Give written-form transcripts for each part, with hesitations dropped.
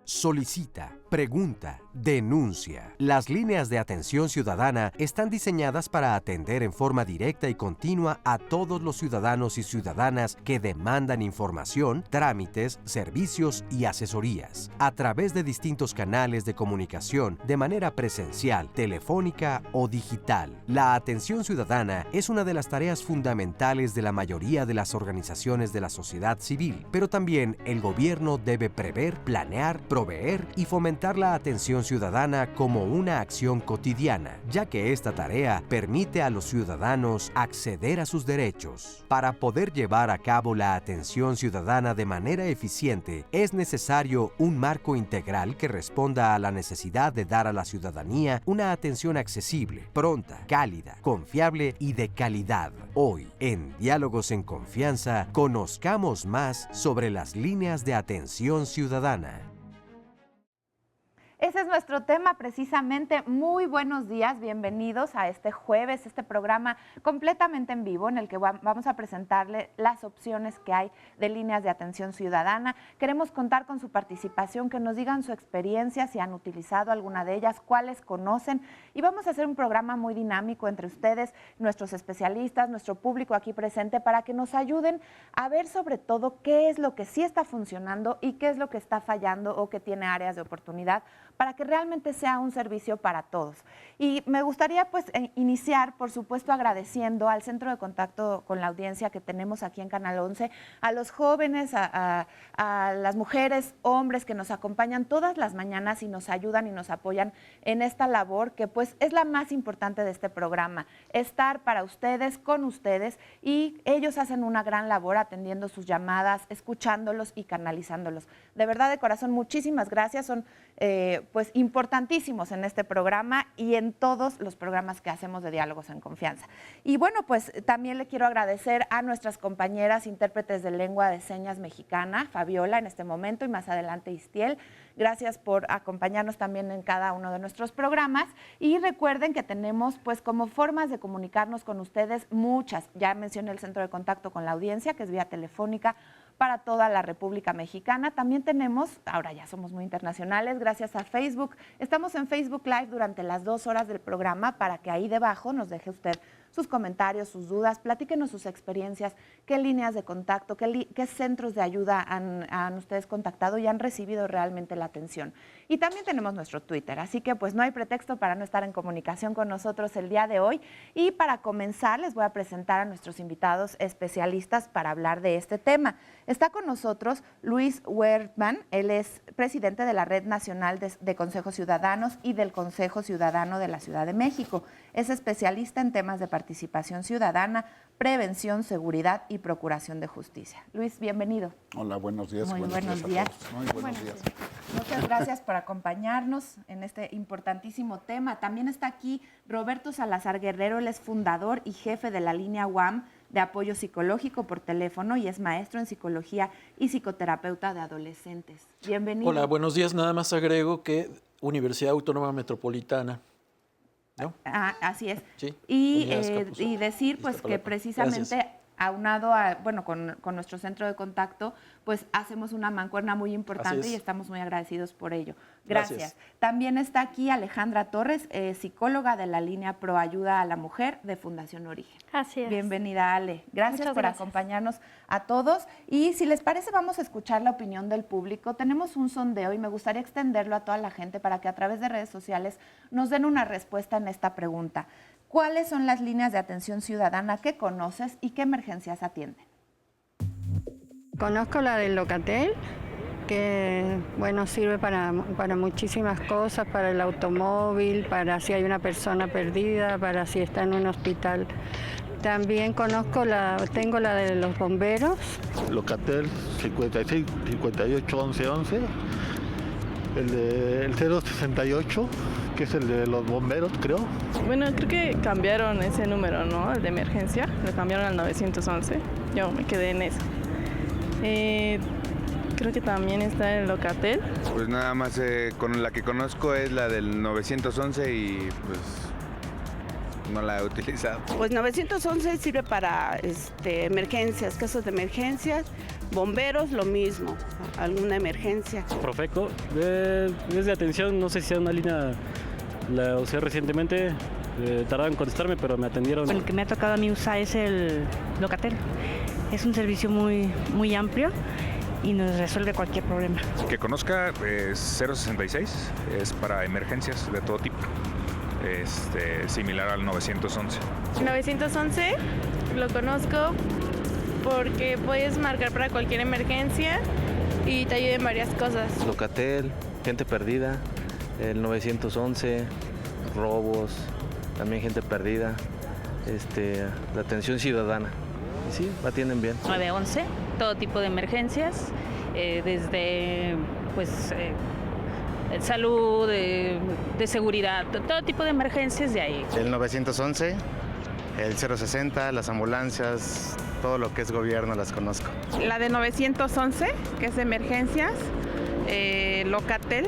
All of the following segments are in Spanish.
Solicita, pregunta, denuncia. Las líneas de atención ciudadana están diseñadas para atender en forma directa y continua a todos los ciudadanos y ciudadanas que demandan información, trámites, servicios y asesorías a través de distintos canales de comunicación de manera presencial, telefónica o digital. La atención ciudadana es una de las tareas fundamentales de la mayoría de las organizaciones de la sociedad civil, pero también el gobierno debe prever, planear, proveer y fomentar la atención ciudadana como una acción cotidiana, ya que esta tarea permite a los ciudadanos acceder a sus derechos. Para poder llevar a cabo la atención ciudadana de manera eficiente, es necesario un marco integral que responda a la necesidad de dar a la ciudadanía una atención accesible, pronta, cálida, confiable y de calidad. Hoy, en Diálogos en Confianza, conozcamos más sobre las líneas de atención ciudadana. Ese es nuestro tema precisamente. Muy buenos días, bienvenidos a este jueves, este programa completamente en vivo en el que vamos a presentarle las opciones que hay de líneas de atención ciudadana. Queremos contar con su participación, que nos digan su experiencia, si han utilizado alguna de ellas, cuáles conocen, y vamos a hacer un programa muy dinámico entre ustedes, nuestros especialistas, nuestro público aquí presente, para que nos ayuden a ver sobre todo qué es lo que sí está funcionando y qué es lo que está fallando o que tiene áreas de oportunidad, para que realmente sea un servicio para todos. Y me gustaría pues iniciar, por supuesto, agradeciendo al Centro de Contacto con la Audiencia que tenemos aquí en Canal 11, a los jóvenes, a las mujeres, hombres que nos acompañan todas las mañanas y nos ayudan y nos apoyan en esta labor que pues es la más importante de este programa, estar para ustedes, con ustedes, y ellos hacen una gran labor atendiendo sus llamadas, escuchándolos y canalizándolos. De verdad, de corazón, muchísimas gracias. Son pues importantísimos en este programa y en todos los programas que hacemos de Diálogos en Confianza. Y bueno, pues también le quiero agradecer a nuestras compañeras intérpretes de lengua de señas mexicana, Fabiola en este momento y más adelante Istiel. Gracias por acompañarnos también en cada uno de nuestros programas, y recuerden que tenemos pues como formas de comunicarnos con ustedes muchas. Ya mencioné el Centro de Contacto con la Audiencia, que es vía telefónica para toda la República Mexicana. También tenemos, ahora ya somos muy internacionales, gracias a Facebook. Estamos en Facebook Live durante las 2 horas del programa, para que ahí debajo nos deje usted sus comentarios, sus dudas, platíquenos sus experiencias, qué líneas de contacto, qué centros de ayuda han ustedes contactado y han recibido realmente la atención. Y también tenemos nuestro Twitter, así que pues no hay pretexto para no estar en comunicación con nosotros el día de hoy. Y para comenzar les voy a presentar a nuestros invitados especialistas para hablar de este tema. Está con nosotros Luis Wertmann, él es presidente de la Red Nacional de Consejos Ciudadanos y del Consejo Ciudadano de la Ciudad de México. Es especialista en temas de participación ciudadana, prevención, seguridad y procuración de justicia. Luis, bienvenido. Hola, buenos días. Muy buenos días. Muy buenos días. Muchas gracias por acompañarnos en este importantísimo tema. También está aquí Roberto Salazar Guerrero, él es fundador y jefe de la línea UAM de apoyo psicológico por teléfono y es maestro en psicología y psicoterapeuta de adolescentes. Bienvenido. Hola, buenos días. Nada más agrego que Universidad Autónoma Metropolitana, ¿no? Así es. Sí, y decir pues que precisamente Gracias. Aunado a, bueno, con nuestro centro de contacto, pues hacemos una mancuerna muy importante y estamos muy agradecidos por ello. Gracias. También está aquí Alejandra Torres, psicóloga de la línea Pro Ayuda a la Mujer de Fundación Origen. Así es. Bienvenida, Ale. Gracias por acompañarnos a todos. Y si les parece, vamos a escuchar la opinión del público. Tenemos un sondeo y me gustaría extenderlo a toda la gente para que a través de redes sociales nos den una respuesta en esta pregunta. ¿Cuáles son las líneas de atención ciudadana que conoces y qué emergencias atienden? Conozco la del Locatel, que bueno, sirve para muchísimas cosas, para el automóvil, para si hay una persona perdida, para si está en un hospital También tengo la de los bomberos. Locatel 56 58 11 11. El 068, que es el de los bomberos, creo. Bueno, creo que cambiaron ese número, ¿no? El de emergencia. Lo cambiaron al 911. Yo me quedé en eso. Creo que también está el Locatel. Pues nada más con la que conozco es la del 911 y pues no la he utilizado. Pues 911 sirve para emergencias, casos de emergencias, bomberos, lo mismo, alguna emergencia. Profeco, es de atención, no sé si sea una línea, la usé recientemente, tardaron en contestarme, pero me atendieron. El que me ha tocado a mí usar es el Locatel. Es un servicio muy amplio y nos resuelve cualquier problema. Que conozca 066, es para emergencias de todo tipo. Similar al 911. 911 lo conozco porque puedes marcar para cualquier emergencia y te ayuda en varias cosas. Locatel, gente perdida, el 911, robos, también gente perdida, la atención ciudadana. Y sí, la atienden bien. 911, todo tipo de emergencias, desde salud, de seguridad, todo tipo de emergencias de ahí. El 911, el 060, las ambulancias, todo lo que es gobierno las conozco. La de 911, que es de emergencias, Locatel,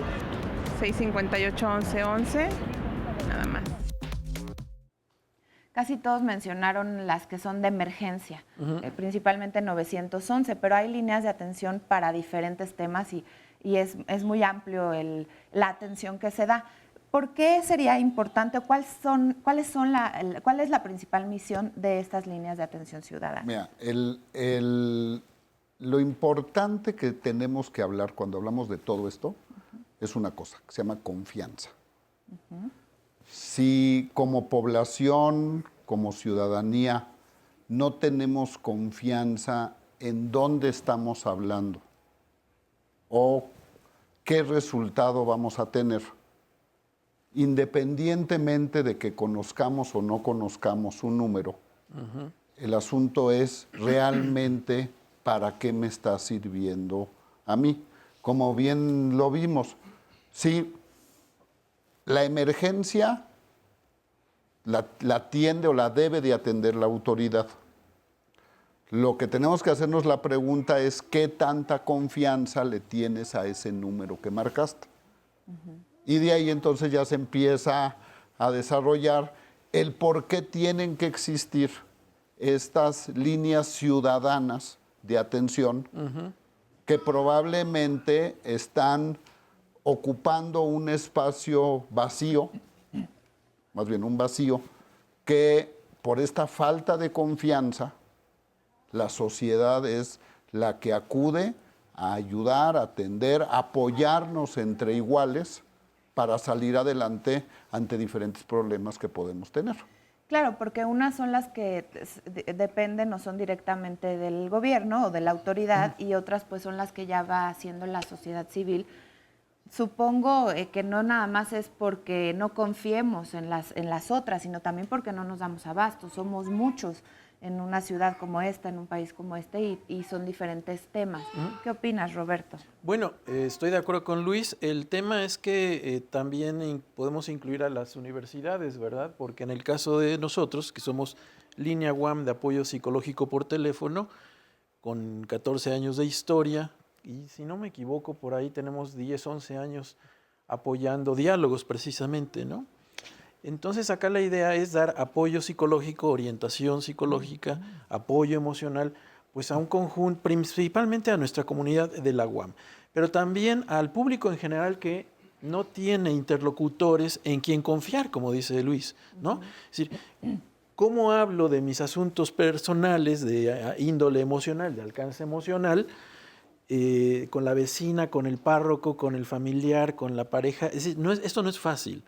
658 1111, nada más. Casi todos mencionaron las que son de emergencia, principalmente 911, pero hay líneas de atención para diferentes temas y es muy amplio la atención que se da. ¿Por qué sería importante? ¿Cuál es la principal misión de estas líneas de atención ciudadana? Mira, lo importante que tenemos que hablar cuando hablamos de todo esto es una cosa, que se llama confianza. Si como población, como ciudadanía, no tenemos confianza en dónde estamos hablando o qué resultado vamos a tener, independientemente de que conozcamos o no conozcamos un número, el asunto es realmente para qué me está sirviendo a mí. Como bien lo vimos, sí, la emergencia la atiende o la debe de atender la autoridad. Lo que tenemos que hacernos la pregunta es qué tanta confianza le tienes a ese número que marcaste. Y de ahí entonces ya se empieza a desarrollar el por qué tienen que existir estas líneas ciudadanas de atención que probablemente están ocupando un espacio vacío, más bien un vacío, que por esta falta de confianza, la sociedad es la que acude a ayudar, a atender, a apoyarnos entre iguales para salir adelante ante diferentes problemas que podemos tener. Claro, porque unas son las que dependen o son directamente del gobierno o de la autoridad y otras pues son las que ya va haciendo la sociedad civil. Supongo que no nada más es porque no confiemos en las otras, sino también porque no nos damos abasto. Somos muchos en una ciudad como esta, en un país como este, y son diferentes temas. ¿Qué opinas, Roberto? Bueno, estoy de acuerdo con Luis. El tema es que también podemos incluir a las universidades, ¿verdad? Porque en el caso de nosotros, que somos Línea UAM de apoyo psicológico por teléfono, con 14 años de historia, y si no me equivoco, por ahí tenemos 10, 11 años apoyando diálogos precisamente, ¿no? Entonces acá la idea es dar apoyo psicológico, orientación psicológica, apoyo emocional, pues a un conjunto, principalmente a nuestra comunidad de la UAM, pero también al público en general que no tiene interlocutores en quien confiar, como dice Luis, ¿no? Es decir, ¿cómo hablo de mis asuntos personales de índole emocional, de alcance emocional, con la vecina, con el párroco, con el familiar, con la pareja? Es decir, esto no es fácil.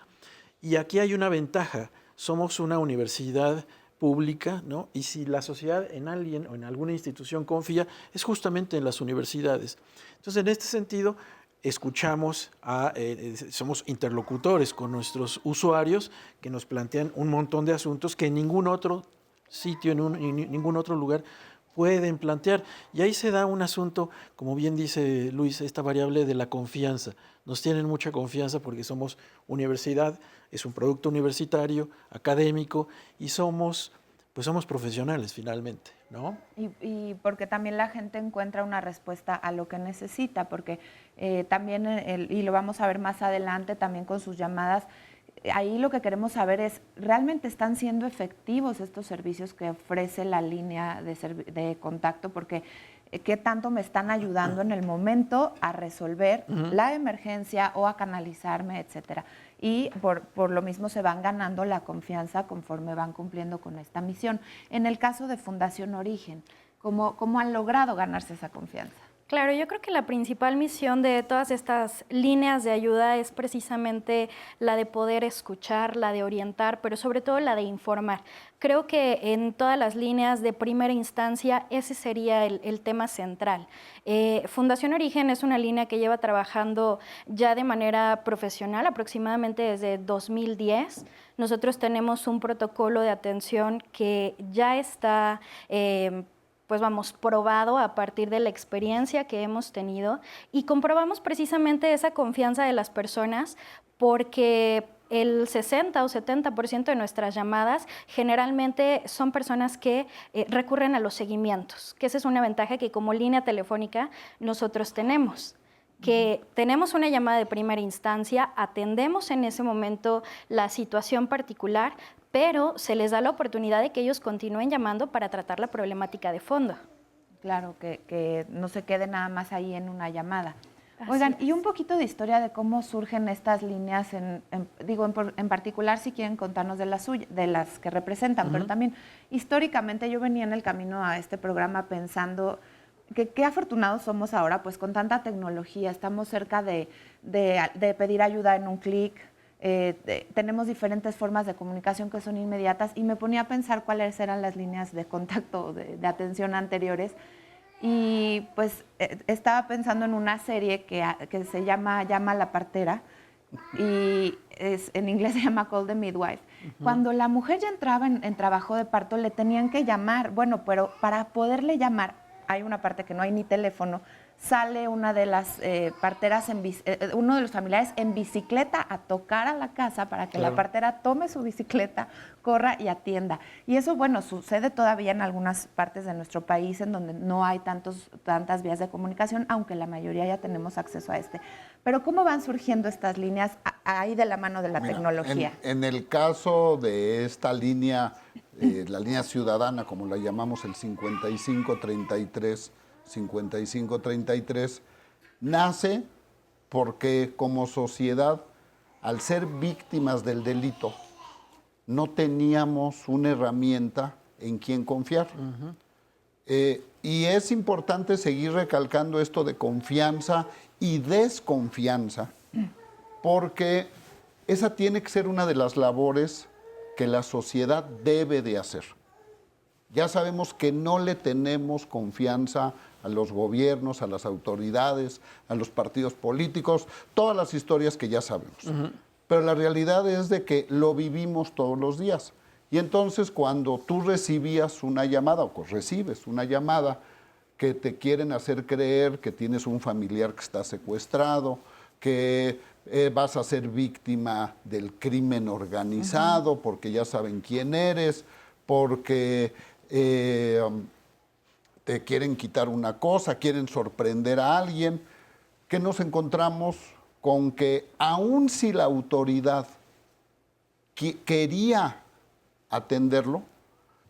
Y aquí hay una ventaja, somos una universidad pública, ¿no? Y si la sociedad en alguien o en alguna institución confía, es justamente en las universidades. Entonces, en este sentido, escuchamos, somos interlocutores con nuestros usuarios que nos plantean un montón de asuntos que ningún otro sitio, en ningún otro lugar pueden plantear. Y ahí se da un asunto, como bien dice Luis, esta variable de la confianza. Nos tienen mucha confianza porque somos universidad, es un producto universitario, académico, y somos profesionales finalmente, ¿no? Y porque también la gente encuentra una respuesta a lo que necesita, porque también, y lo vamos a ver más adelante también con sus llamadas, ahí lo que queremos saber es, ¿realmente están siendo efectivos estos servicios que ofrece la línea de contacto? Porque ¿qué tanto me están ayudando en el momento a resolver la emergencia o a canalizarme, etcétera? Y por lo mismo se van ganando la confianza conforme van cumpliendo con esta misión. En el caso de Fundación Origen, ¿cómo han logrado ganarse esa confianza? Claro, yo creo que la principal misión de todas estas líneas de ayuda es precisamente la de poder escuchar, la de orientar, pero sobre todo la de informar. Creo que en todas las líneas de primera instancia ese sería el tema central. Fundación Origen es una línea que lleva trabajando ya de manera profesional aproximadamente desde 2010. Nosotros tenemos un protocolo de atención que ya está probado a partir de la experiencia que hemos tenido y comprobamos precisamente esa confianza de las personas porque el 60 o 70% de nuestras llamadas generalmente son personas que recurren a los seguimientos, que esa es una ventaja que como línea telefónica nosotros tenemos. Que tenemos una llamada de primera instancia, atendemos en ese momento la situación particular, pero se les da la oportunidad de que ellos continúen llamando para tratar la problemática de fondo. Claro, que no se quede nada más ahí en una llamada. Oigan, y un poquito de historia de cómo surgen estas líneas, en particular si quieren contarnos de las que representan, pero también históricamente yo venía en el camino a este programa pensando que qué afortunados somos ahora, pues con tanta tecnología, estamos cerca de pedir ayuda en un clic, tenemos diferentes formas de comunicación que son inmediatas y me ponía a pensar cuáles eran las líneas de contacto, de atención anteriores y pues estaba pensando en una serie que se llama la partera y en inglés se llama Call the Midwife. Cuando la mujer ya entraba en trabajo de parto le tenían que llamar, pero para poderle llamar hay una parte que no hay ni teléfono, sale una de las parteras, uno de los familiares en bicicleta a tocar a la casa para que la partera tome su bicicleta, corra y atienda. Y eso, sucede todavía en algunas partes de nuestro país en donde no hay tantas vías de comunicación, aunque la mayoría ya tenemos acceso a este. Pero ¿cómo van surgiendo estas líneas ahí de la mano de la tecnología? En el caso de esta línea, la línea ciudadana, como la llamamos, el 5533, nace porque como sociedad, al ser víctimas del delito, no teníamos una herramienta en quien confiar. Y es importante seguir recalcando esto de confianza y desconfianza, porque esa tiene que ser una de las labores que la sociedad debe de hacer. Ya sabemos que no le tenemos confianza a los gobiernos, a las autoridades, a los partidos políticos, todas las historias que ya sabemos. Pero la realidad es de que lo vivimos todos los días. Y entonces cuando tú recibías una llamada o recibes una llamada que te quieren hacer creer que tienes un familiar que está secuestrado, que vas a ser víctima del crimen organizado porque ya saben quién eres, porque te quieren quitar una cosa, quieren sorprender a alguien, que nos encontramos con que aun si la autoridad quería atenderlo,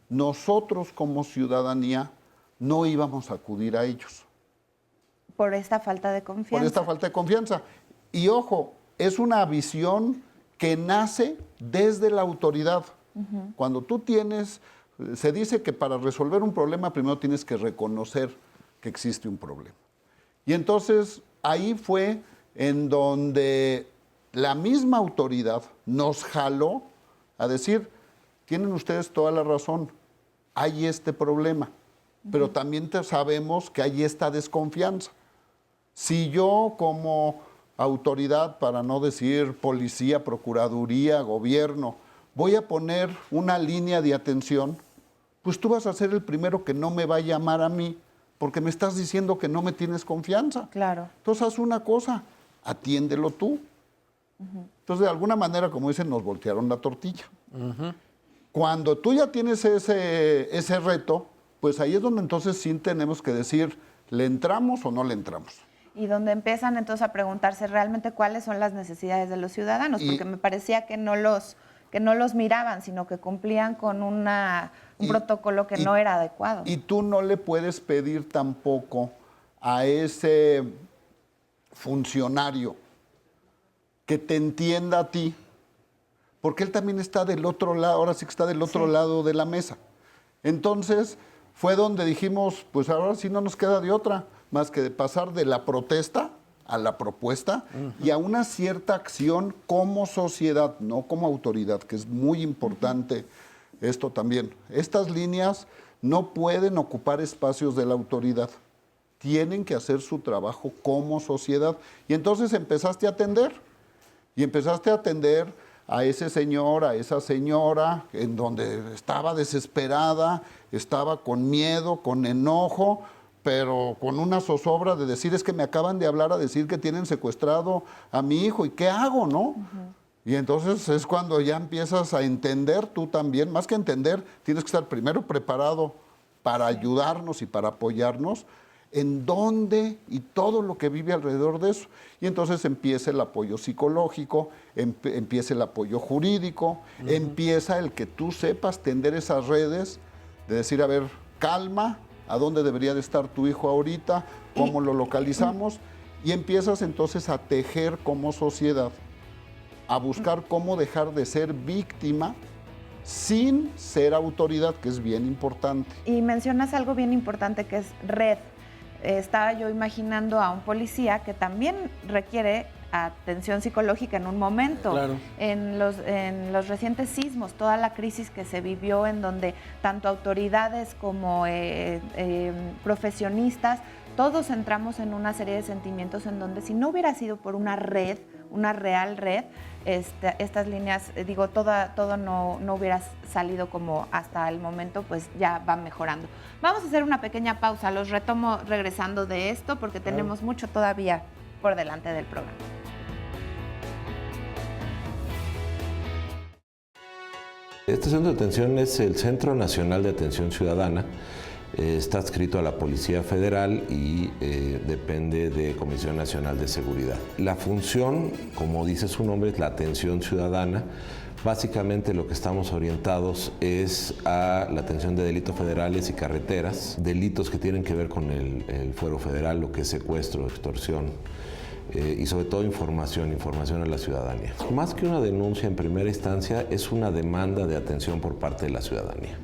nosotros como ciudadanía no íbamos a acudir a ellos. Por esta falta de confianza. Por esta falta de confianza. Y ojo, es una visión que nace desde la autoridad. Cuando tú se dice que para resolver un problema primero tienes que reconocer que existe un problema. Y entonces ahí fue en donde la misma autoridad nos jaló a decir, tienen ustedes toda la razón, hay este problema, pero también sabemos que hay esta desconfianza. Si yo como autoridad, para no decir policía, procuraduría, gobierno, voy a poner una línea de atención, pues tú vas a ser el primero que no me va a llamar a mí porque me estás diciendo que no me tienes confianza. Claro. Entonces haz una cosa, atiéndelo tú. Entonces, de alguna manera, como dicen, nos voltearon la tortilla. Cuando tú ya tienes ese reto, pues ahí es donde entonces sí tenemos que decir, ¿le entramos o no le entramos? Y donde empiezan entonces a preguntarse realmente cuáles son las necesidades de los ciudadanos, porque me parecía que no los miraban, sino que cumplían con un protocolo que no era adecuado. Y tú no le puedes pedir tampoco a ese funcionario que te entienda a ti, porque él también está del otro lado, ahora sí que está del otro lado de la mesa. Entonces, fue donde dijimos, pues ahora sí no nos queda de otra, más que de pasar de la protesta a la propuesta y a una cierta acción como sociedad, no como autoridad, que es muy importante esto también. Estas líneas no pueden ocupar espacios de la autoridad, tienen que hacer su trabajo como sociedad. Y entonces empezaste a atender, a ese señor, a esa señora, en donde estaba desesperada, estaba con miedo, con enojo, pero con una zozobra de decir, es que me acaban de hablar a decir que tienen secuestrado a mi hijo, ¿y qué hago, no? Y entonces es cuando ya empiezas a entender tú también, más que entender, tienes que estar primero preparado para ayudarnos y para apoyarnos, en dónde y todo lo que vive alrededor de eso. Y entonces empieza el apoyo psicológico, empieza el apoyo jurídico, empieza el que tú sepas tender esas redes, de decir, a ver, calma, ¿a dónde debería de estar tu hijo ahorita? ¿Cómo lo localizamos? Y empiezas entonces a tejer como sociedad, a buscar cómo dejar de ser víctima sin ser autoridad, que es bien importante. Y mencionas algo bien importante que es red. Estaba yo imaginando a un policía que también requiere atención psicológica en un momento. Claro. En los recientes sismos, toda la crisis que se vivió en donde tanto autoridades como profesionistas, todos entramos en una serie de sentimientos en donde si no hubiera sido por una red, una real red, estas líneas, todo no hubiera salido como hasta el momento, pues ya va mejorando. Vamos a hacer una pequeña pausa, los retomo regresando de esto porque tenemos mucho todavía por delante del programa. Este centro de atención es el Centro Nacional de Atención Ciudadana. Está adscrito a la Policía Federal y depende de Comisión Nacional de Seguridad. La función, como dice su nombre, es la atención ciudadana. Básicamente lo que estamos orientados es a la atención de delitos federales y carreteras, delitos que tienen que ver con el fuero federal, lo que es secuestro, extorsión, y sobre todo información a la ciudadanía. Más que una denuncia en primera instancia, es una demanda de atención por parte de la ciudadanía.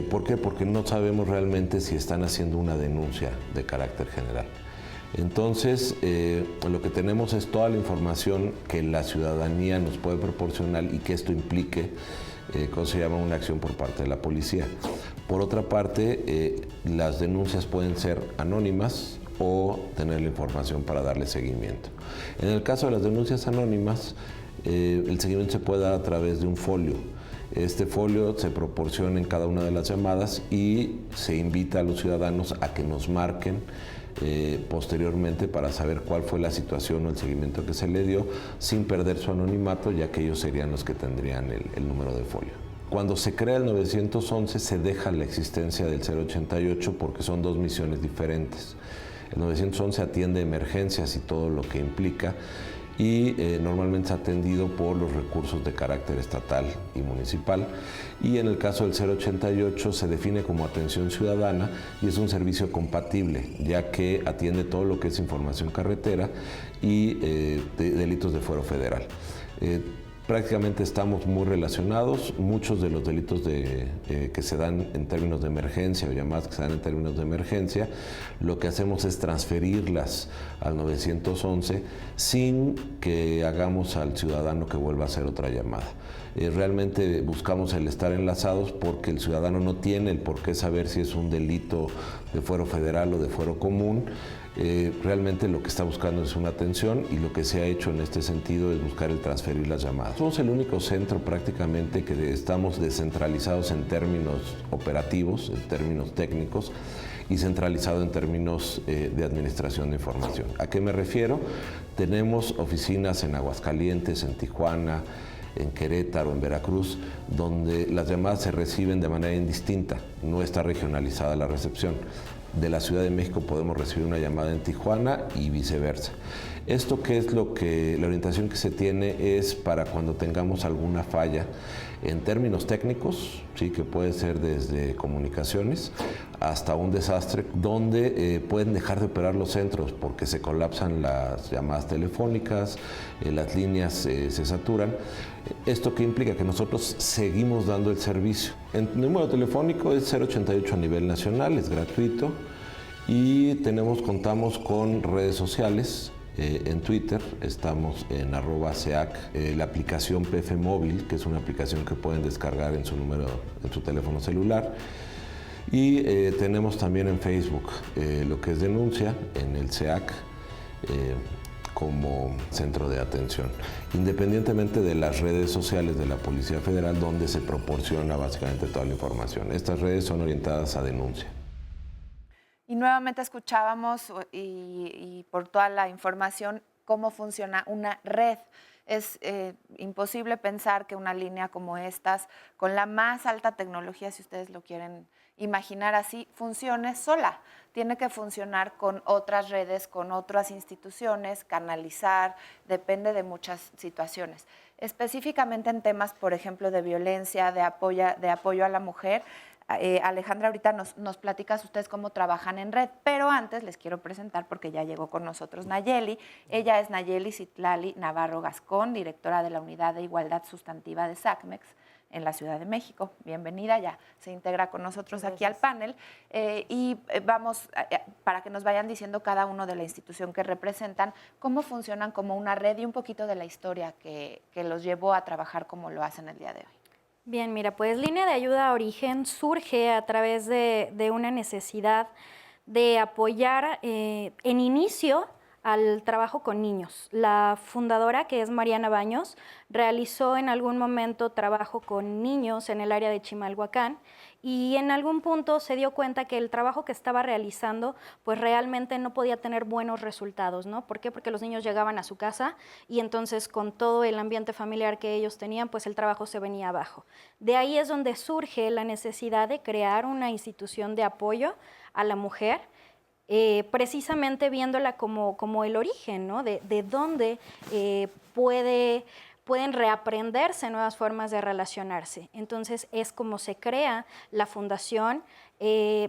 ¿Por qué? Porque no sabemos realmente si están haciendo una denuncia de carácter general. Entonces, lo que tenemos es toda la información que la ciudadanía nos puede proporcionar y que esto implique, ¿cómo se llama?, una acción por parte de la policía. Por otra parte, las denuncias pueden ser anónimas o tener la información para darle seguimiento. En el caso de las denuncias anónimas, el seguimiento se puede dar a través de un folio. Este folio se proporciona en cada una de las llamadas y se invita a los ciudadanos a que nos marquen posteriormente para saber cuál fue la situación o el seguimiento que se le dio sin perder su anonimato, ya que ellos serían los que tendrían el número de folio. Cuando se crea el 911 se deja la existencia del 088 porque son dos misiones diferentes. El 911 atiende emergencias y todo lo que implica y normalmente es atendido por los recursos de carácter estatal y municipal. Y en el caso del 088 se define como atención ciudadana y es un servicio compatible, ya que atiende todo lo que es información carretera y delitos de fuero federal. Prácticamente estamos muy relacionados. Muchos de los delitos que se dan en términos de emergencia o llamadas que se dan en términos de emergencia, lo que hacemos es transferirlas al 911 sin que hagamos al ciudadano que vuelva a hacer otra llamada. Realmente buscamos el estar enlazados porque el ciudadano no tiene el por qué saber si es un delito de fuero federal o de fuero común. realmente lo que está buscando es una atención y lo que se ha hecho en este sentido es buscar el transferir las llamadas. Somos el único centro prácticamente que estamos descentralizados en términos operativos, en términos técnicos, y centralizado en términos de administración de información. ¿A qué me refiero? Tenemos oficinas en Aguascalientes, en Tijuana, en Querétaro, en Veracruz, donde las llamadas se reciben de manera indistinta, no está regionalizada la recepción. De la Ciudad de México podemos recibir una llamada en Tijuana y viceversa. Esto que es lo que la orientación que se tiene es para cuando tengamos alguna falla en términos técnicos, sí, que puede ser desde comunicaciones hasta un desastre donde pueden dejar de operar los centros porque se colapsan las llamadas telefónicas, las líneas se saturan. ¿Esto qué implica? Que nosotros seguimos dando el servicio. El número telefónico es 088 a nivel nacional, es gratuito y contamos con redes sociales. En Twitter estamos en @SEAC, la aplicación PF Móvil, que es una aplicación que pueden descargar en su teléfono celular. Y tenemos también en Facebook lo que es denuncia, en el SEAC, como centro de atención, independientemente de las redes sociales de la Policía Federal, donde se proporciona básicamente toda la información. Estas redes son orientadas a denuncia. Y nuevamente escuchábamos y por toda la información cómo funciona una red. Es imposible pensar que una línea como estas, con la más alta tecnología, si ustedes lo quieren imaginar así, funcione sola. Tiene que funcionar con otras redes, con otras instituciones, canalizar, depende de muchas situaciones. Específicamente en temas, por ejemplo, de violencia, de apoyo a la mujer, Alejandra, ahorita nos platicas ustedes cómo trabajan en red, pero antes les quiero presentar porque ya llegó con nosotros Nayeli. Ella es Nayeli Citlali Navarro Gascón, directora de la Unidad de Igualdad Sustantiva de SACMEX en la Ciudad de México. Bienvenida, ya se integra con nosotros aquí al panel. Vamos, para que nos vayan diciendo cada uno de la institución que representan, cómo funcionan como una red y un poquito de la historia que los llevó a trabajar como lo hacen el día de hoy. Bien, mira, pues Línea de Ayuda a Origen surge a través de una necesidad de apoyar en inicio al trabajo con niños. La fundadora, que es Mariana Baños, realizó en algún momento trabajo con niños en el área de Chimalhuacán y en algún punto se dio cuenta que el trabajo que estaba realizando pues realmente no podía tener buenos resultados, ¿no? ¿Por qué? Porque los niños llegaban a su casa y entonces con todo el ambiente familiar que ellos tenían, pues el trabajo se venía abajo. De ahí es donde surge la necesidad de crear una institución de apoyo a la mujer, precisamente viéndola como el origen, ¿no? De dónde pueden reaprenderse nuevas formas de relacionarse. Entonces es como se crea la fundación.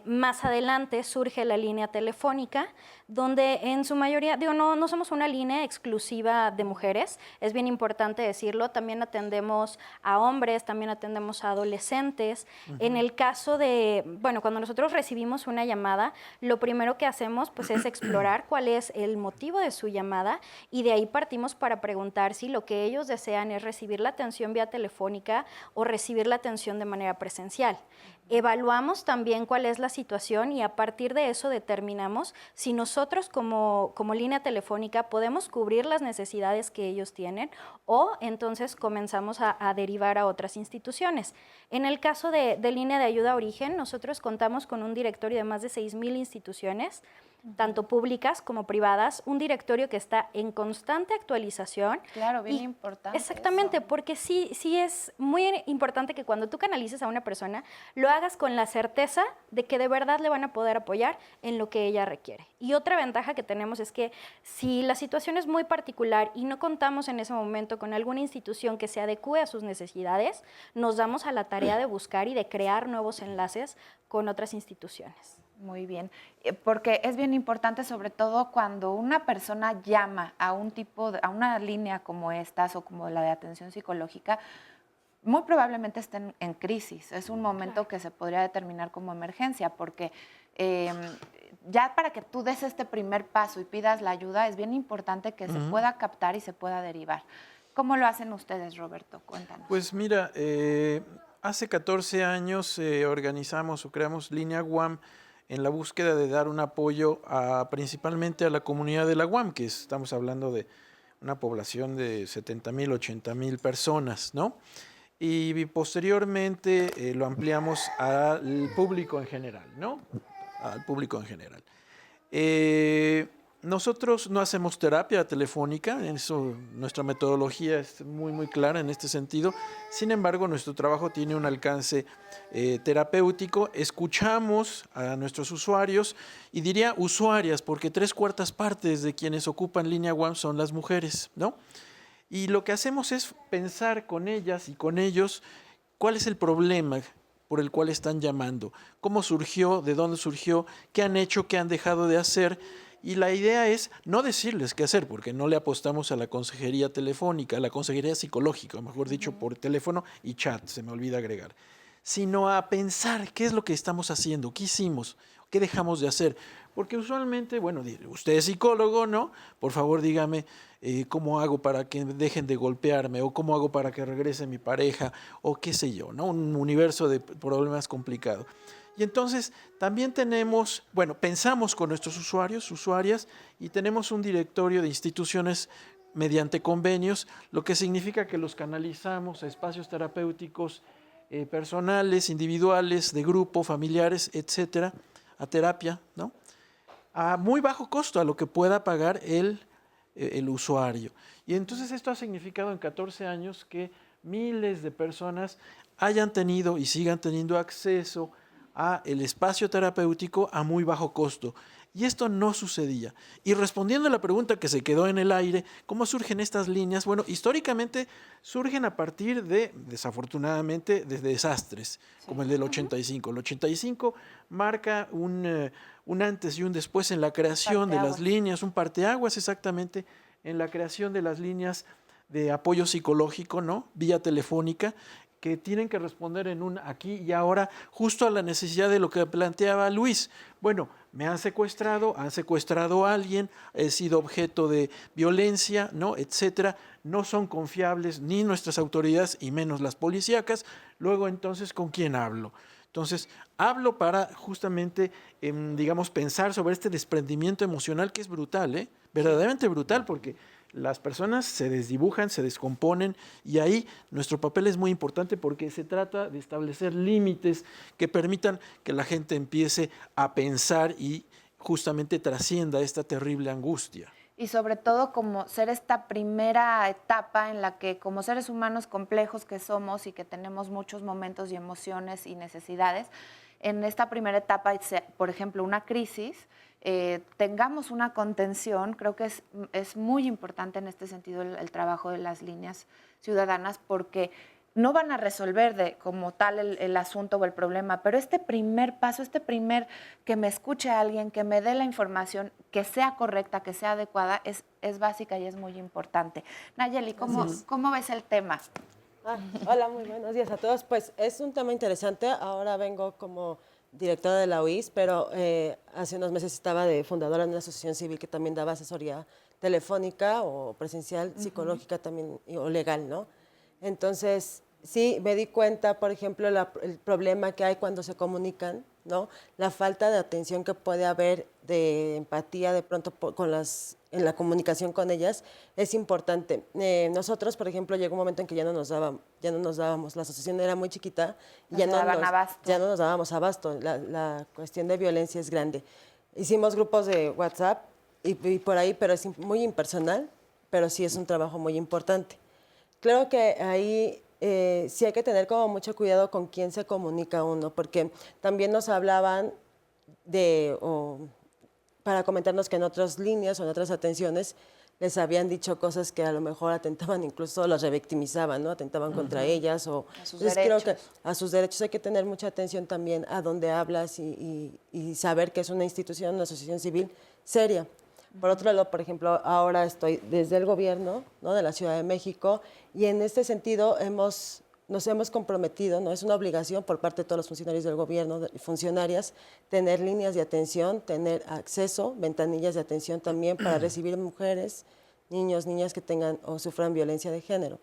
Más adelante surge la línea telefónica, donde en su mayoría, no somos una línea exclusiva de mujeres, es bien importante decirlo, también atendemos a hombres, también atendemos a adolescentes. En el caso de, cuando nosotros recibimos una llamada, lo primero que hacemos pues es explorar cuál es el motivo de su llamada y de ahí partimos para preguntar si lo que ellos desean es recibir la atención vía telefónica o recibir la atención de manera presencial. Evaluamos también cuál es la situación y a partir de eso determinamos si nosotros como línea telefónica podemos cubrir las necesidades que ellos tienen o entonces comenzamos a derivar a otras instituciones. En el caso de Línea de Ayuda a Origen, nosotros contamos con un directorio de más de 6,000 instituciones, tanto públicas como privadas, un directorio que está en constante actualización. Claro, bien importante. Exactamente, eso. Porque sí es muy importante que cuando tú canalices a una persona, lo hagas con la certeza de que de verdad le van a poder apoyar en lo que ella requiere. Y otra ventaja que tenemos es que si la situación es muy particular y no contamos en ese momento con alguna institución que se adecue a sus necesidades, nos damos a la tarea de buscar y de crear nuevos enlaces con otras instituciones. Muy bien, porque es bien importante, sobre todo cuando una persona llama a a una línea como estas o como la de atención psicológica, muy probablemente estén en crisis. Es un momento que se podría determinar como emergencia, porque ya para que tú des este primer paso y pidas la ayuda, es bien importante que se pueda captar y se pueda derivar. ¿Cómo lo hacen ustedes, Roberto? Cuéntanos. Pues mira, hace 14 años organizamos o creamos Línea UAM en la búsqueda de dar un apoyo principalmente a la comunidad de la UAM, que estamos hablando de una población de 70,000, 80,000 personas, ¿no? Y posteriormente lo ampliamos al público en general, ¿no? Al público en general. Nosotros no hacemos terapia telefónica, eso, nuestra metodología es muy, muy clara en este sentido. Sin embargo, nuestro trabajo tiene un alcance terapéutico. Escuchamos a nuestros usuarios, y diría usuarias, porque 3/4 partes de quienes ocupan Línea UAM son las mujeres, ¿no? Y lo que hacemos es pensar con ellas y con ellos cuál es el problema por el cual están llamando, cómo surgió, de dónde surgió, qué han hecho, qué han dejado de hacer. Y la idea es no decirles qué hacer, porque no le apostamos a la consejería telefónica, a la consejería psicológica, mejor dicho, por teléfono y chat, se me olvida agregar, sino a pensar qué es lo que estamos haciendo, qué hicimos, qué dejamos de hacer. Porque usualmente, bueno, usted es psicólogo, ¿no? Por favor, dígame cómo hago para que dejen de golpearme, o cómo hago para que regrese mi pareja, o qué sé yo, ¿no? Un universo de problemas complicado. Y entonces también tenemos, bueno, pensamos con nuestros usuarios, usuarias, y tenemos un directorio de instituciones mediante convenios, lo que significa que los canalizamos a espacios terapéuticos personales, individuales, de grupo, familiares, etcétera, a terapia, ¿no? A muy bajo costo, a lo que pueda pagar el usuario. Y entonces esto ha significado en 14 años que miles de personas hayan tenido y sigan teniendo acceso a el espacio terapéutico a muy bajo costo. Y esto no sucedía. Y respondiendo a la pregunta que se quedó en el aire, ¿cómo surgen estas líneas? Bueno, históricamente surgen a partir de, desafortunadamente, de desastres, como el del 85. El 85 marca un antes y un después en la creación de las líneas, un parteaguas exactamente en la creación de las líneas de apoyo psicológico, ¿no? Vía telefónica, que tienen que responder en un aquí y ahora, justo a la necesidad de lo que planteaba Luis. Bueno, me han secuestrado a alguien, he sido objeto de violencia, ¿no? Etcétera. No son confiables ni nuestras autoridades y menos las policíacas. Luego, entonces, ¿con quién hablo? Entonces, hablo para justamente, digamos, pensar sobre este desprendimiento emocional que es brutal, verdaderamente brutal, porque las personas se desdibujan, se descomponen, y ahí nuestro papel es muy importante porque se trata de establecer límites que permitan que la gente empiece a pensar y justamente trascienda esta terrible angustia. Y sobre todo como ser esta primera etapa en la que como seres humanos complejos que somos y que tenemos muchos momentos y emociones y necesidades, en esta primera etapa, por ejemplo, una crisis, tengamos una contención. Creo que es muy importante en este sentido el trabajo de las líneas ciudadanas, porque no van a resolver como tal el asunto o el problema, pero este primer paso, que me escuche a alguien, que me dé la información, que sea correcta, que sea adecuada, es básica y es muy importante. Nayeli, ¿cómo ves el tema? Hola, muy buenos días a todos. Pues es un tema interesante. Ahora vengo como directora de la UIS, pero hace unos meses estaba de fundadora de una asociación civil que también daba asesoría telefónica o presencial, psicológica también, o legal, ¿no? Entonces, sí, me di cuenta, por ejemplo, el problema que hay cuando se comunican, ¿no? La falta de atención que puede haber, de empatía de pronto en la comunicación con ellas, es importante. Nosotros, por ejemplo, llegó un momento en que ya no nos dábamos, la asociación era muy chiquita, ya no nos dábamos abasto, la cuestión de violencia es grande. Hicimos grupos de WhatsApp y por ahí, pero es muy impersonal, pero sí es un trabajo muy importante. Creo que ahí sí hay que tener como mucho cuidado con quién se comunica uno, porque también nos hablaban para comentarnos que en otras líneas o en otras atenciones les habían dicho cosas que a lo mejor atentaban, incluso las revictimizaban, ¿no? Atentaban contra ellas. A sus derechos. Creo que a sus derechos hay que tener mucha atención también a dónde hablas y saber que es una institución, una asociación civil seria. Por otro lado, por ejemplo, ahora estoy desde el gobierno, ¿no?, de la Ciudad de México, y en este sentido nos hemos comprometido, ¿no? Es una obligación por parte de todos los funcionarios del gobierno y funcionarias tener líneas de atención, tener acceso, ventanillas de atención también para recibir mujeres, niños, niñas que tengan o sufran violencia de género.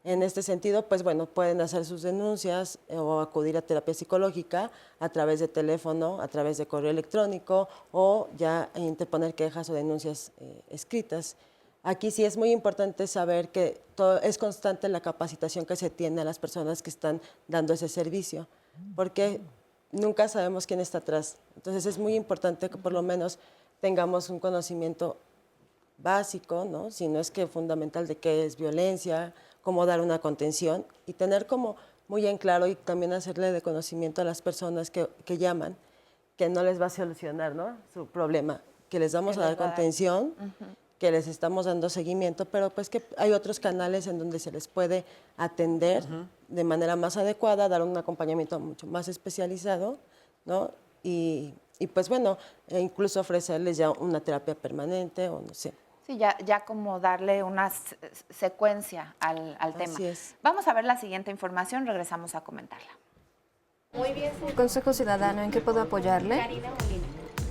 En este sentido, pues bueno, pueden hacer sus denuncias o acudir a terapia psicológica a través de teléfono, a través de correo electrónico o ya interponer quejas o denuncias escritas. Aquí sí es muy importante saber que es constante la capacitación que se tiene a las personas que están dando ese servicio, porque nunca sabemos quién está atrás. Entonces es muy importante que por lo menos tengamos un conocimiento básico, ¿no? Si no es que fundamental, de qué es violencia, cómo dar una contención y tener como muy en claro y también hacerle de conocimiento a las personas que llaman, que no les va a solucionar, ¿no?, su problema, que les vamos a dar contención, que les estamos dando seguimiento, pero pues que hay otros canales en donde se les puede atender de manera más adecuada, dar un acompañamiento mucho más especializado, ¿no? Y pues bueno, incluso ofrecerles ya una terapia permanente o no sé. Sí, ya como darle una secuencia al tema. Así es. Vamos a ver la siguiente información, regresamos a comentarla. Muy bien. Consejo Ciudadano, ¿en qué puedo apoyarle?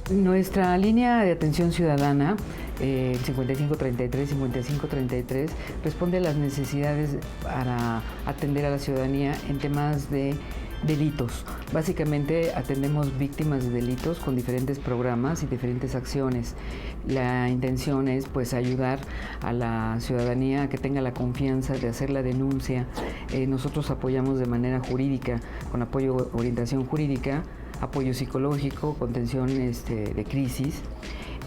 Nuestra línea de atención ciudadana, 5533-5533, responde a las necesidades para atender a la ciudadanía en temas de delitos. Básicamente atendemos víctimas de delitos con diferentes programas y diferentes acciones. La intención es pues ayudar a la ciudadanía a que tenga la confianza de hacer la denuncia. Nosotros apoyamos de manera jurídica, con apoyo, orientación jurídica, apoyo psicológico, contención de crisis,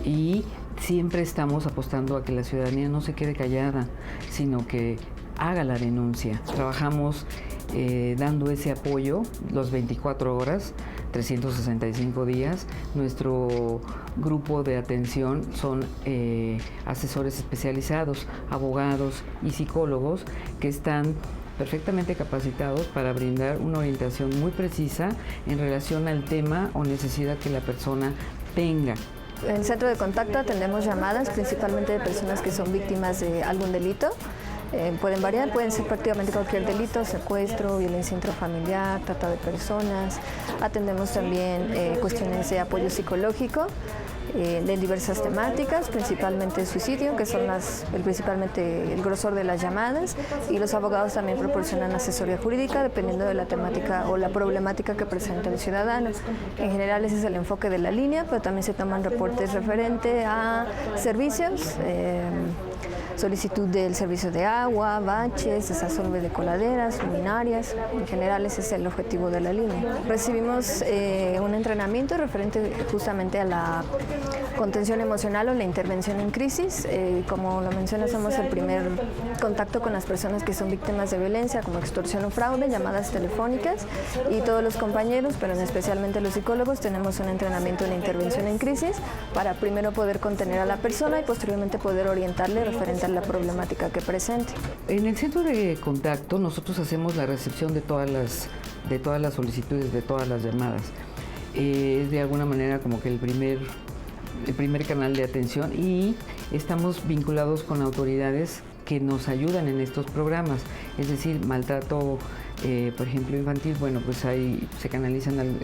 y siempre estamos apostando a que la ciudadanía no se quede callada, sino que haga la denuncia. Trabajamos dando ese apoyo los 24 horas, 365 días. Nuestro grupo de atención son asesores especializados, abogados y psicólogos que están perfectamente capacitados para brindar una orientación muy precisa en relación al tema o necesidad que la persona tenga. En el centro de contacto atendemos llamadas principalmente de personas que son víctimas de algún delito. Pueden variar, pueden ser prácticamente cualquier delito, secuestro, violencia intrafamiliar, trata de personas. Atendemos también cuestiones de apoyo psicológico de diversas temáticas, principalmente suicidio, que son principalmente el grosor de las llamadas, y los abogados también proporcionan asesoría jurídica dependiendo de la temática o la problemática que presenta el ciudadano. En general ese es el enfoque de la línea, pero también se toman reportes referente a servicios, solicitud del servicio de agua, baches, desasolve de coladeras, luminarias. En general ese es el objetivo de la línea. Recibimos un entrenamiento referente justamente a la contención emocional o la intervención en crisis. Como lo mencionas, somos el primer contacto con las personas que son víctimas de violencia, como extorsión o fraude, llamadas telefónicas, y todos los compañeros, pero especialmente los psicólogos, tenemos un entrenamiento en la intervención en crisis para primero poder contener a la persona y posteriormente poder orientarle referente a la problemática que presente. En el centro de contacto nosotros hacemos la recepción de todas las solicitudes, de todas las llamadas. Es de alguna manera como que el primer canal de atención, y estamos vinculados con autoridades que nos ayudan en estos programas, es decir, maltrato, por ejemplo, infantil, bueno, pues ahí se canalizan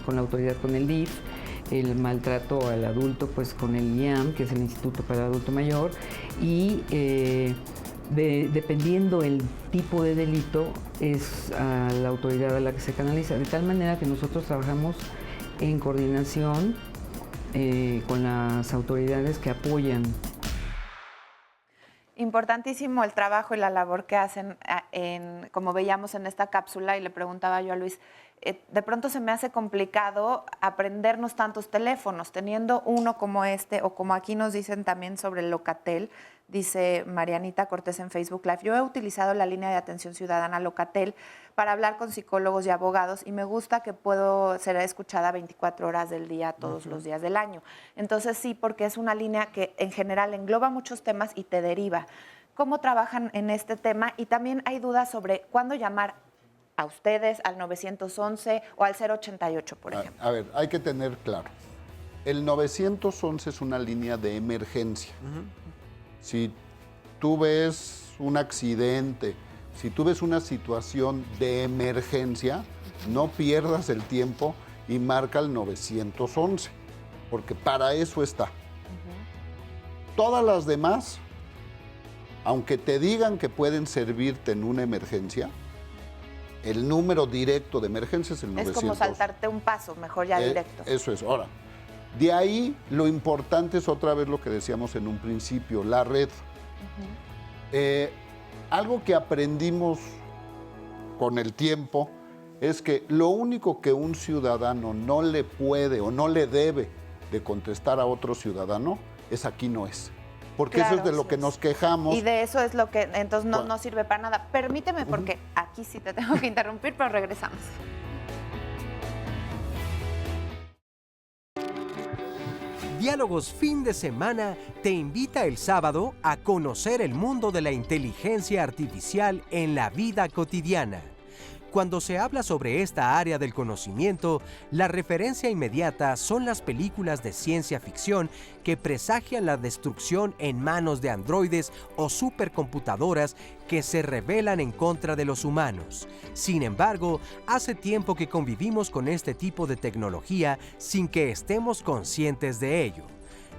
con la autoridad, con el DIF, el maltrato al adulto, pues con el IAM, que es el Instituto para el Adulto Mayor, y dependiendo el tipo de delito, es a la autoridad a la que se canaliza, de tal manera que nosotros trabajamos en coordinación con las autoridades que apoyan. Importantísimo el trabajo y la labor que hacen, como veíamos en esta cápsula, y le preguntaba yo a Luis, de pronto se me hace complicado aprendernos tantos teléfonos, teniendo uno como este, o como aquí nos dicen también sobre el Locatel. Dice Marianita Cortés en Facebook Live: yo he utilizado la línea de atención ciudadana Locatel para hablar con psicólogos y abogados, y me gusta que puedo ser escuchada 24 horas del día, todos los días del año. Entonces sí, porque es una línea que en general engloba muchos temas y te deriva. ¿Cómo trabajan en este tema? Y también hay dudas sobre cuándo llamar a ustedes, al 911 o al 088, por ejemplo. A ver, hay que tener claro, el 911 es una línea de emergencia. Si tú ves un accidente, si tú ves una situación de emergencia, no pierdas el tiempo y marca el 911, porque para eso está. Todas las demás, aunque te digan que pueden servirte en una emergencia, el número directo de emergencia es el 900. Es como saltarte un paso, mejor ya directo. Eso es. Ahora, de ahí lo importante es otra vez lo que decíamos en un principio, la red. Algo que aprendimos con el tiempo es que lo único que un ciudadano no le puede o no le debe de contestar a otro ciudadano es aquí no es. Porque Claro, eso es de lo que nos quejamos. Y de eso es lo que entonces no sirve para nada. Permíteme, porque aquí sí te tengo que interrumpir, pero regresamos. Diálogos Fin de Semana te invita el sábado a conocer el mundo de la inteligencia artificial en la vida cotidiana. Cuando se habla sobre esta área del conocimiento, la referencia inmediata son las películas de ciencia ficción que presagian la destrucción en manos de androides o supercomputadoras que se rebelan en contra de los humanos. Sin embargo, hace tiempo que convivimos con este tipo de tecnología sin que estemos conscientes de ello.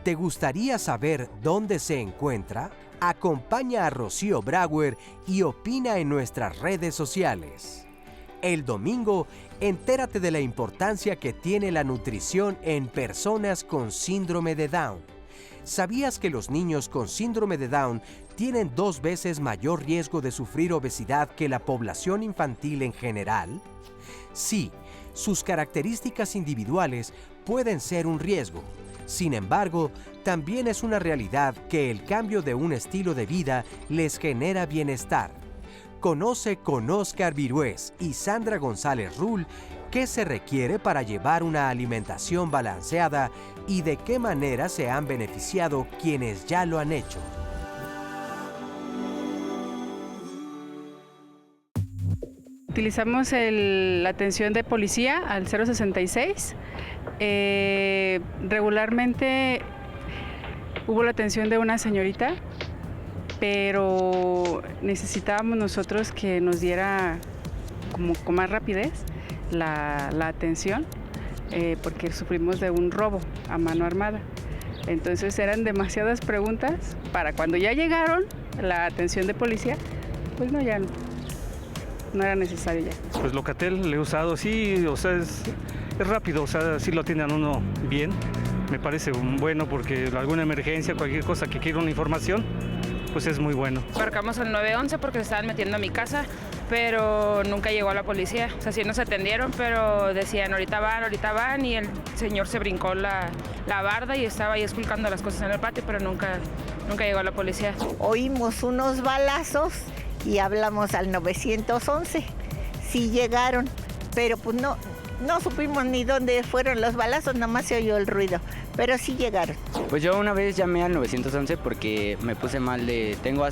¿Te gustaría saber dónde se encuentra? Acompaña a Rocío Brauer y opina en nuestras redes sociales. El domingo, entérate de la importancia que tiene la nutrición en personas con síndrome de Down. ¿Sabías que los niños con síndrome de Down tienen 2 veces mayor riesgo de sufrir obesidad que la población infantil en general? Sí, sus características individuales pueden ser un riesgo. Sin embargo, también es una realidad que el cambio de un estilo de vida les genera bienestar. Conoce con Óscar Virués y Sandra González Rull qué se requiere para llevar una alimentación balanceada y de qué manera se han beneficiado quienes ya lo han hecho. Utilizamos la atención de policía al 066. Regularmente hubo la atención de una señorita, pero necesitábamos nosotros que nos diera como con más rapidez la atención, porque sufrimos de un robo a mano armada. Entonces eran demasiadas preguntas para cuando ya llegaron la atención de policía, pues no, ya no era necesario ya. Pues Locatel le he usado, sí, o sea, es rápido, o sea, sí lo atienden a uno bien. Me parece bueno porque alguna emergencia, cualquier cosa que quiera una información, pues es muy bueno. Marcamos al 911 porque se estaban metiendo a mi casa, pero nunca llegó la policía. O sea, sí nos atendieron, pero decían ahorita van, y el señor se brincó la barda y estaba ahí esculcando las cosas en el patio, pero nunca llegó la policía. Oímos unos balazos y hablamos al 911. Sí llegaron, pero pues no supimos ni dónde fueron los balazos, nomás se oyó el ruido, pero sí llegaron. Pues yo una vez llamé al 911 porque me puse mal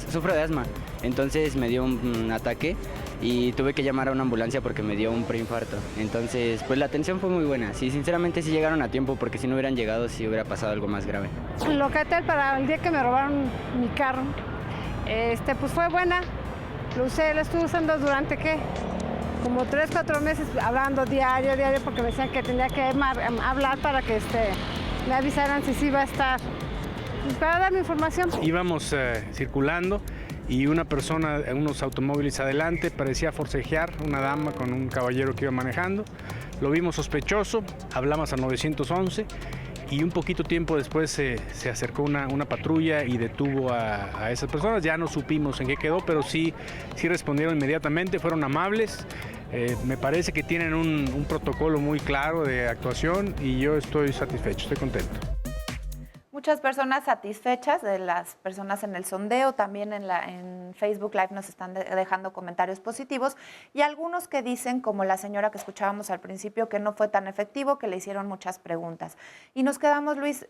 sufro de asma, entonces me dio un ataque y tuve que llamar a una ambulancia porque me dio un preinfarto. Entonces, pues la atención fue muy buena. Sí, sinceramente sí llegaron a tiempo porque si no hubieran llegado sí hubiera pasado algo más grave. Locatel para el día que me robaron mi carro, pues fue buena. Lo estuve usando durante como 3, 4 meses, hablando diario, porque me decían que tenía que hablar para que me avisaran si sí iba a estar, para darme información. Íbamos circulando y una persona en unos automóviles adelante parecía forcejear, una dama con un caballero que iba manejando. Lo vimos sospechoso, hablamos al 911 y un poquito tiempo después se acercó una patrulla y detuvo a esas personas. Ya no supimos en qué quedó, pero sí respondieron inmediatamente, fueron amables. Me parece que tienen un protocolo muy claro de actuación y yo estoy satisfecho, estoy contento. Muchas personas satisfechas de las personas en el sondeo, también en Facebook Live nos están dejando comentarios positivos y algunos que dicen, como la señora que escuchábamos al principio, que no fue tan efectivo, que le hicieron muchas preguntas. Y nos quedamos, Luis,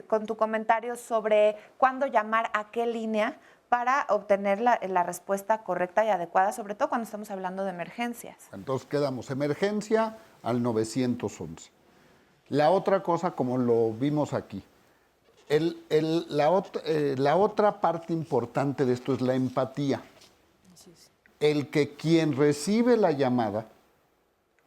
con tu comentario sobre cuándo llamar a qué línea para obtener la respuesta correcta y adecuada, sobre todo cuando estamos hablando de emergencias. Entonces quedamos emergencia al 911. La otra cosa, como lo vimos aquí, la otra parte importante de esto es la empatía. El que quien recibe la llamada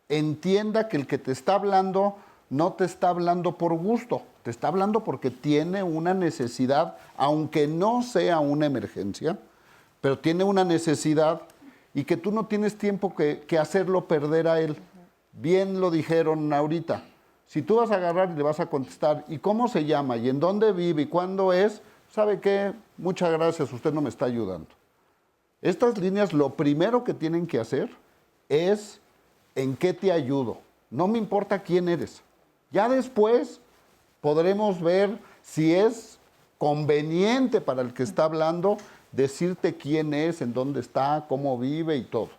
entienda que el que te está hablando no te está hablando por gusto, te está hablando porque tiene una necesidad, aunque no sea una emergencia, pero tiene una necesidad y que tú no tienes tiempo que hacerlo perder a él. Bien lo dijeron ahorita. Si tú vas a agarrar y le vas a contestar, ¿y cómo se llama? ¿Y en dónde vive? ¿Y cuándo es? ¿Sabe qué? Muchas gracias, usted no me está ayudando. Estas líneas lo primero que tienen que hacer es ¿en qué te ayudo? No me importa quién eres. Ya después podremos ver si es conveniente para el que está hablando decirte quién es, en dónde está, cómo vive y todo.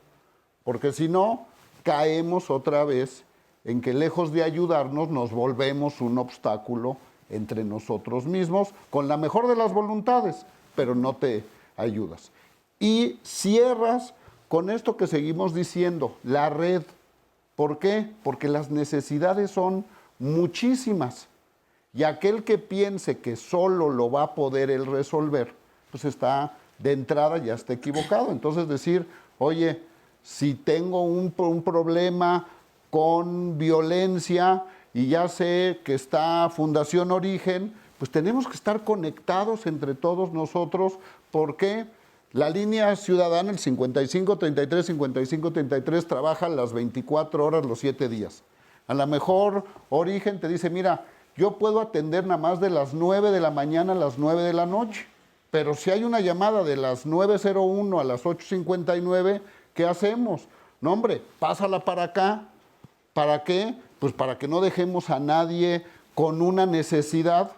Porque si no, caemos otra vez en que lejos de ayudarnos nos volvemos un obstáculo entre nosotros mismos, con la mejor de las voluntades, pero no te ayudas. Y cierras con esto que seguimos diciendo, la red. ¿Por qué? Porque las necesidades son muchísimas. Y aquel que piense que solo lo va a poder él resolver, pues está de entrada, ya está equivocado. Entonces decir, oye, si tengo un problema con violencia y ya sé que está Fundación Origen, pues tenemos que estar conectados entre todos nosotros, porque la línea ciudadana, el 5533 trabaja las 24 horas, los 7 días. A lo mejor Origen te dice, mira, yo puedo atender nada más de las 9 de la mañana a las 9 de la noche, pero si hay una llamada de las 9:01 a las 8:59, ¿qué hacemos? No, hombre, pásala para acá. ¿Para qué? Pues para que no dejemos a nadie con una necesidad,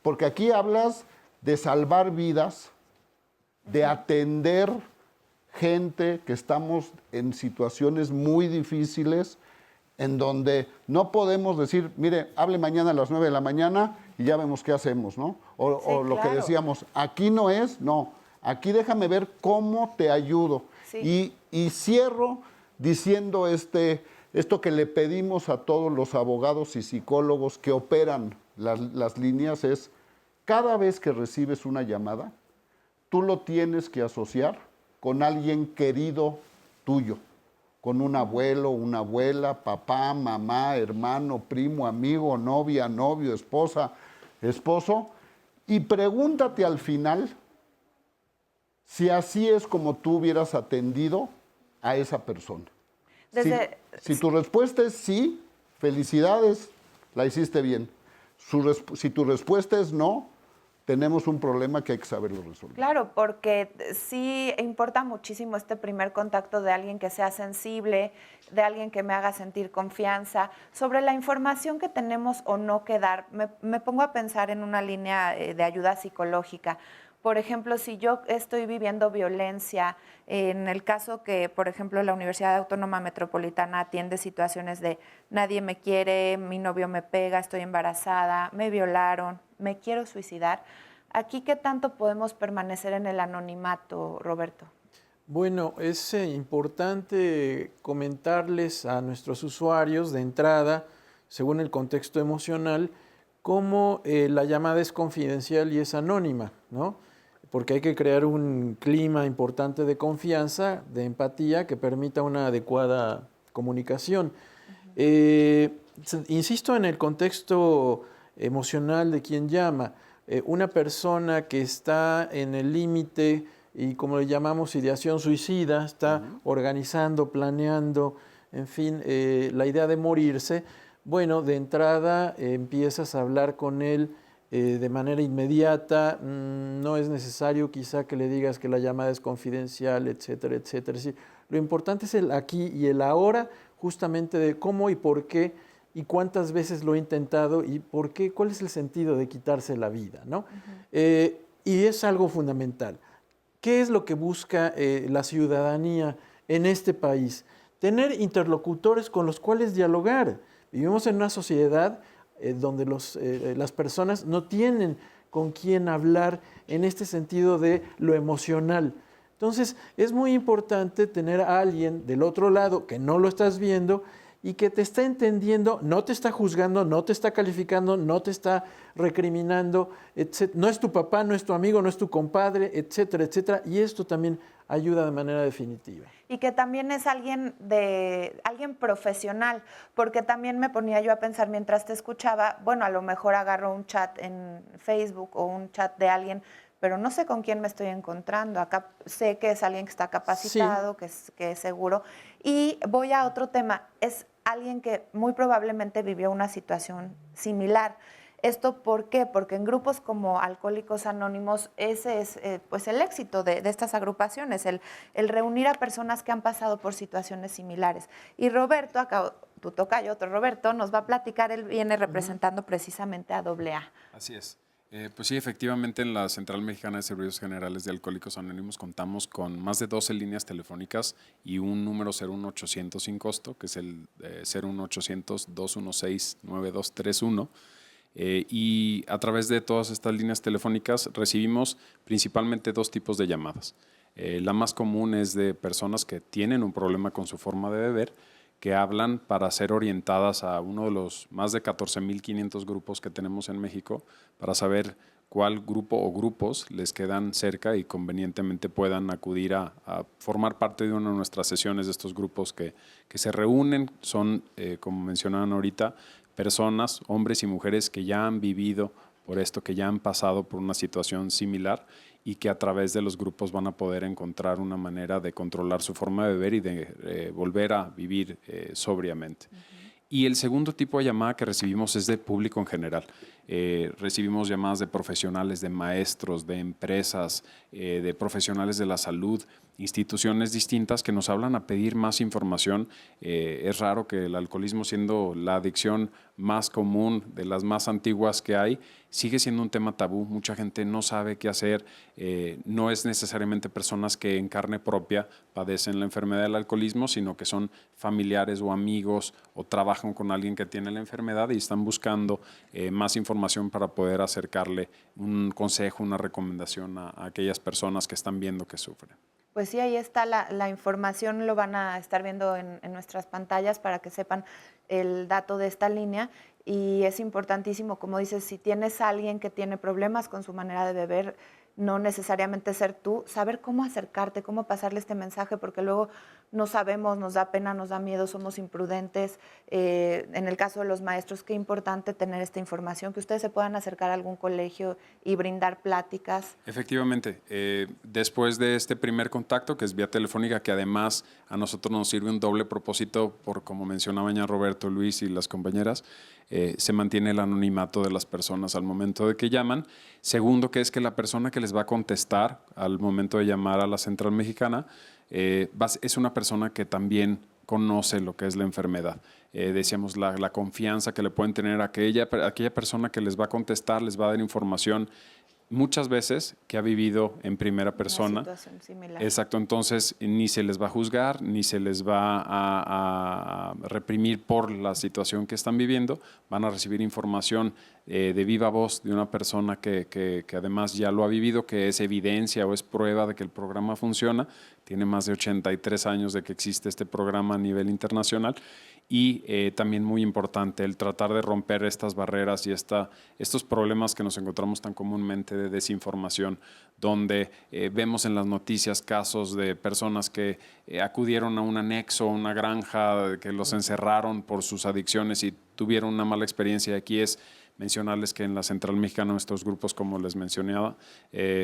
porque aquí hablas de salvar vidas, de atender gente que estamos en situaciones muy difíciles, en donde no podemos decir, mire, hable mañana a las 9 de la mañana y ya vemos qué hacemos, ¿no? O lo que decíamos, aquí no es, no, aquí déjame ver cómo te ayudo. Sí. Y cierro diciendo esto que le pedimos a todos los abogados y psicólogos que operan las líneas es, cada vez que recibes una llamada, tú lo tienes que asociar con alguien querido tuyo, con un abuelo, una abuela, papá, mamá, hermano, primo, amigo, novia, novio, esposa, esposo, y pregúntate al final si así es como tú hubieras atendido a esa persona. Si tu respuesta es sí, felicidades, la hiciste bien. Si tu respuesta es no, tenemos un problema que hay que saberlo resolver. Claro, porque sí importa muchísimo este primer contacto de alguien que sea sensible, de alguien que me haga sentir confianza. Sobre la información que tenemos o no que dar, me pongo a pensar en una línea de ayuda psicológica. Por ejemplo, si yo estoy viviendo violencia, en el caso que, por ejemplo, la Universidad Autónoma Metropolitana atiende situaciones de nadie me quiere, mi novio me pega, estoy embarazada, me violaron, me quiero suicidar. ¿Aquí qué tanto podemos permanecer en el anonimato, Roberto? Bueno, es importante comentarles a nuestros usuarios de entrada, según el contexto emocional, cómo la llamada es confidencial y es anónima, ¿no? Porque hay que crear un clima importante de confianza, de empatía, que permita una adecuada comunicación. Insisto en el contexto emocional de quien llama. Una persona que está en el límite y, como le llamamos, ideación suicida, está organizando, planeando, en fin, la idea de morirse. Bueno, de entrada empiezas a hablar con él de manera inmediata, no es necesario quizá que le digas que la llamada es confidencial, etcétera, etcétera. Es decir, lo importante es el aquí y el ahora, justamente de cómo y por qué y cuántas veces lo he intentado y por qué, cuál es el sentido de quitarse la vida, ¿no? Y es algo fundamental. ¿Qué es lo que busca la ciudadanía en este país? Tener interlocutores con los cuales dialogar. Vivimos en una sociedad donde las personas no tienen con quién hablar en este sentido de lo emocional. Entonces, es muy importante tener a alguien del otro lado que no lo estás viendo y que te está entendiendo, no te está juzgando, no te está calificando, no te está recriminando, etc. No es tu papá, no es tu amigo, no es tu compadre, etcétera, etcétera. Y esto también ayuda de manera definitiva. Y que también es alguien profesional, porque también me ponía yo a pensar mientras te escuchaba, bueno, a lo mejor agarro un chat en Facebook o un chat de alguien, pero no sé con quién me estoy encontrando. Acá sé que es alguien que está capacitado, sí, que es seguro. Y voy a otro tema, es alguien que muy probablemente vivió una situación similar. ¿Esto por qué? Porque en grupos como Alcohólicos Anónimos, ese es pues el éxito de estas agrupaciones, el reunir a personas que han pasado por situaciones similares. Y Roberto, acá tu tocayo, otro Roberto, nos va a platicar, él viene representando precisamente a AA. Así es. Pues sí, efectivamente en la Central Mexicana de Servicios Generales de Alcohólicos Anónimos contamos con más de 12 líneas telefónicas y un número 01800 sin costo, que es el 01800-216-9231. Y a través de todas estas líneas telefónicas recibimos principalmente dos tipos de llamadas. La más común es de personas que tienen un problema con su forma de beber, que hablan para ser orientadas a uno de los más de 14,500 grupos que tenemos en México para saber cuál grupo o grupos les quedan cerca y convenientemente puedan acudir a formar parte de una de nuestras sesiones de estos grupos que se reúnen. Son, como mencionaban ahorita, personas, hombres y mujeres que ya han vivido por esto, que ya han pasado por una situación similar y que a través de los grupos van a poder encontrar una manera de controlar su forma de beber y de volver a vivir sobriamente. Y el segundo tipo de llamada que recibimos es de público en general. Recibimos llamadas de profesionales, de maestros, de empresas, de profesionales de la salud, instituciones distintas que nos hablan a pedir más información. Es raro que el alcoholismo, siendo la adicción más común, de las más antiguas que hay, sigue siendo un tema tabú. Mucha gente no sabe qué hacer. No es necesariamente personas que en carne propia padecen la enfermedad del alcoholismo, sino que son familiares o amigos o trabajan con alguien que tiene la enfermedad y están buscando más información para poder acercarle un consejo, una recomendación a aquellas personas que están viendo que sufren. Pues sí, ahí está la información, lo van a estar viendo en nuestras pantallas para que sepan el dato de esta línea. Y es importantísimo, como dices, si tienes a alguien que tiene problemas con su manera de beber, no necesariamente ser tú, saber cómo acercarte, cómo pasarle este mensaje, porque luego no sabemos, nos da pena, nos da miedo, somos imprudentes. En el caso de los maestros, qué importante tener esta información, que ustedes se puedan acercar a algún colegio y brindar pláticas. Efectivamente, después de este primer contacto, que es vía telefónica, que además a nosotros nos sirve un doble propósito, por como mencionaban ya Roberto, Luis y las compañeras, se mantiene el anonimato de las personas al momento de que llaman. Segundo, que es que la persona que les va a contestar al momento de llamar a la Central Mexicana es una persona que también conoce lo que es la enfermedad. Decíamos la confianza que le pueden tener a aquella persona que les va a contestar, les va a dar información muchas veces que ha vivido en primera persona. Una situación similar. Exacto, entonces ni se les va a juzgar, ni se les va a reprimir por la situación que están viviendo. Van a recibir información de viva voz de una persona que además ya lo ha vivido, que es evidencia o es prueba de que el programa funciona. Tiene más de 83 años de que existe este programa a nivel internacional. Y también muy importante el tratar de romper estas barreras y estos problemas que nos encontramos tan comúnmente de desinformación, donde vemos en las noticias casos de personas que acudieron a un anexo, una granja, que los encerraron por sus adicciones y tuvieron una mala experiencia. Aquí es mencionarles que en la Central Mexicana nuestros grupos, como les mencionaba,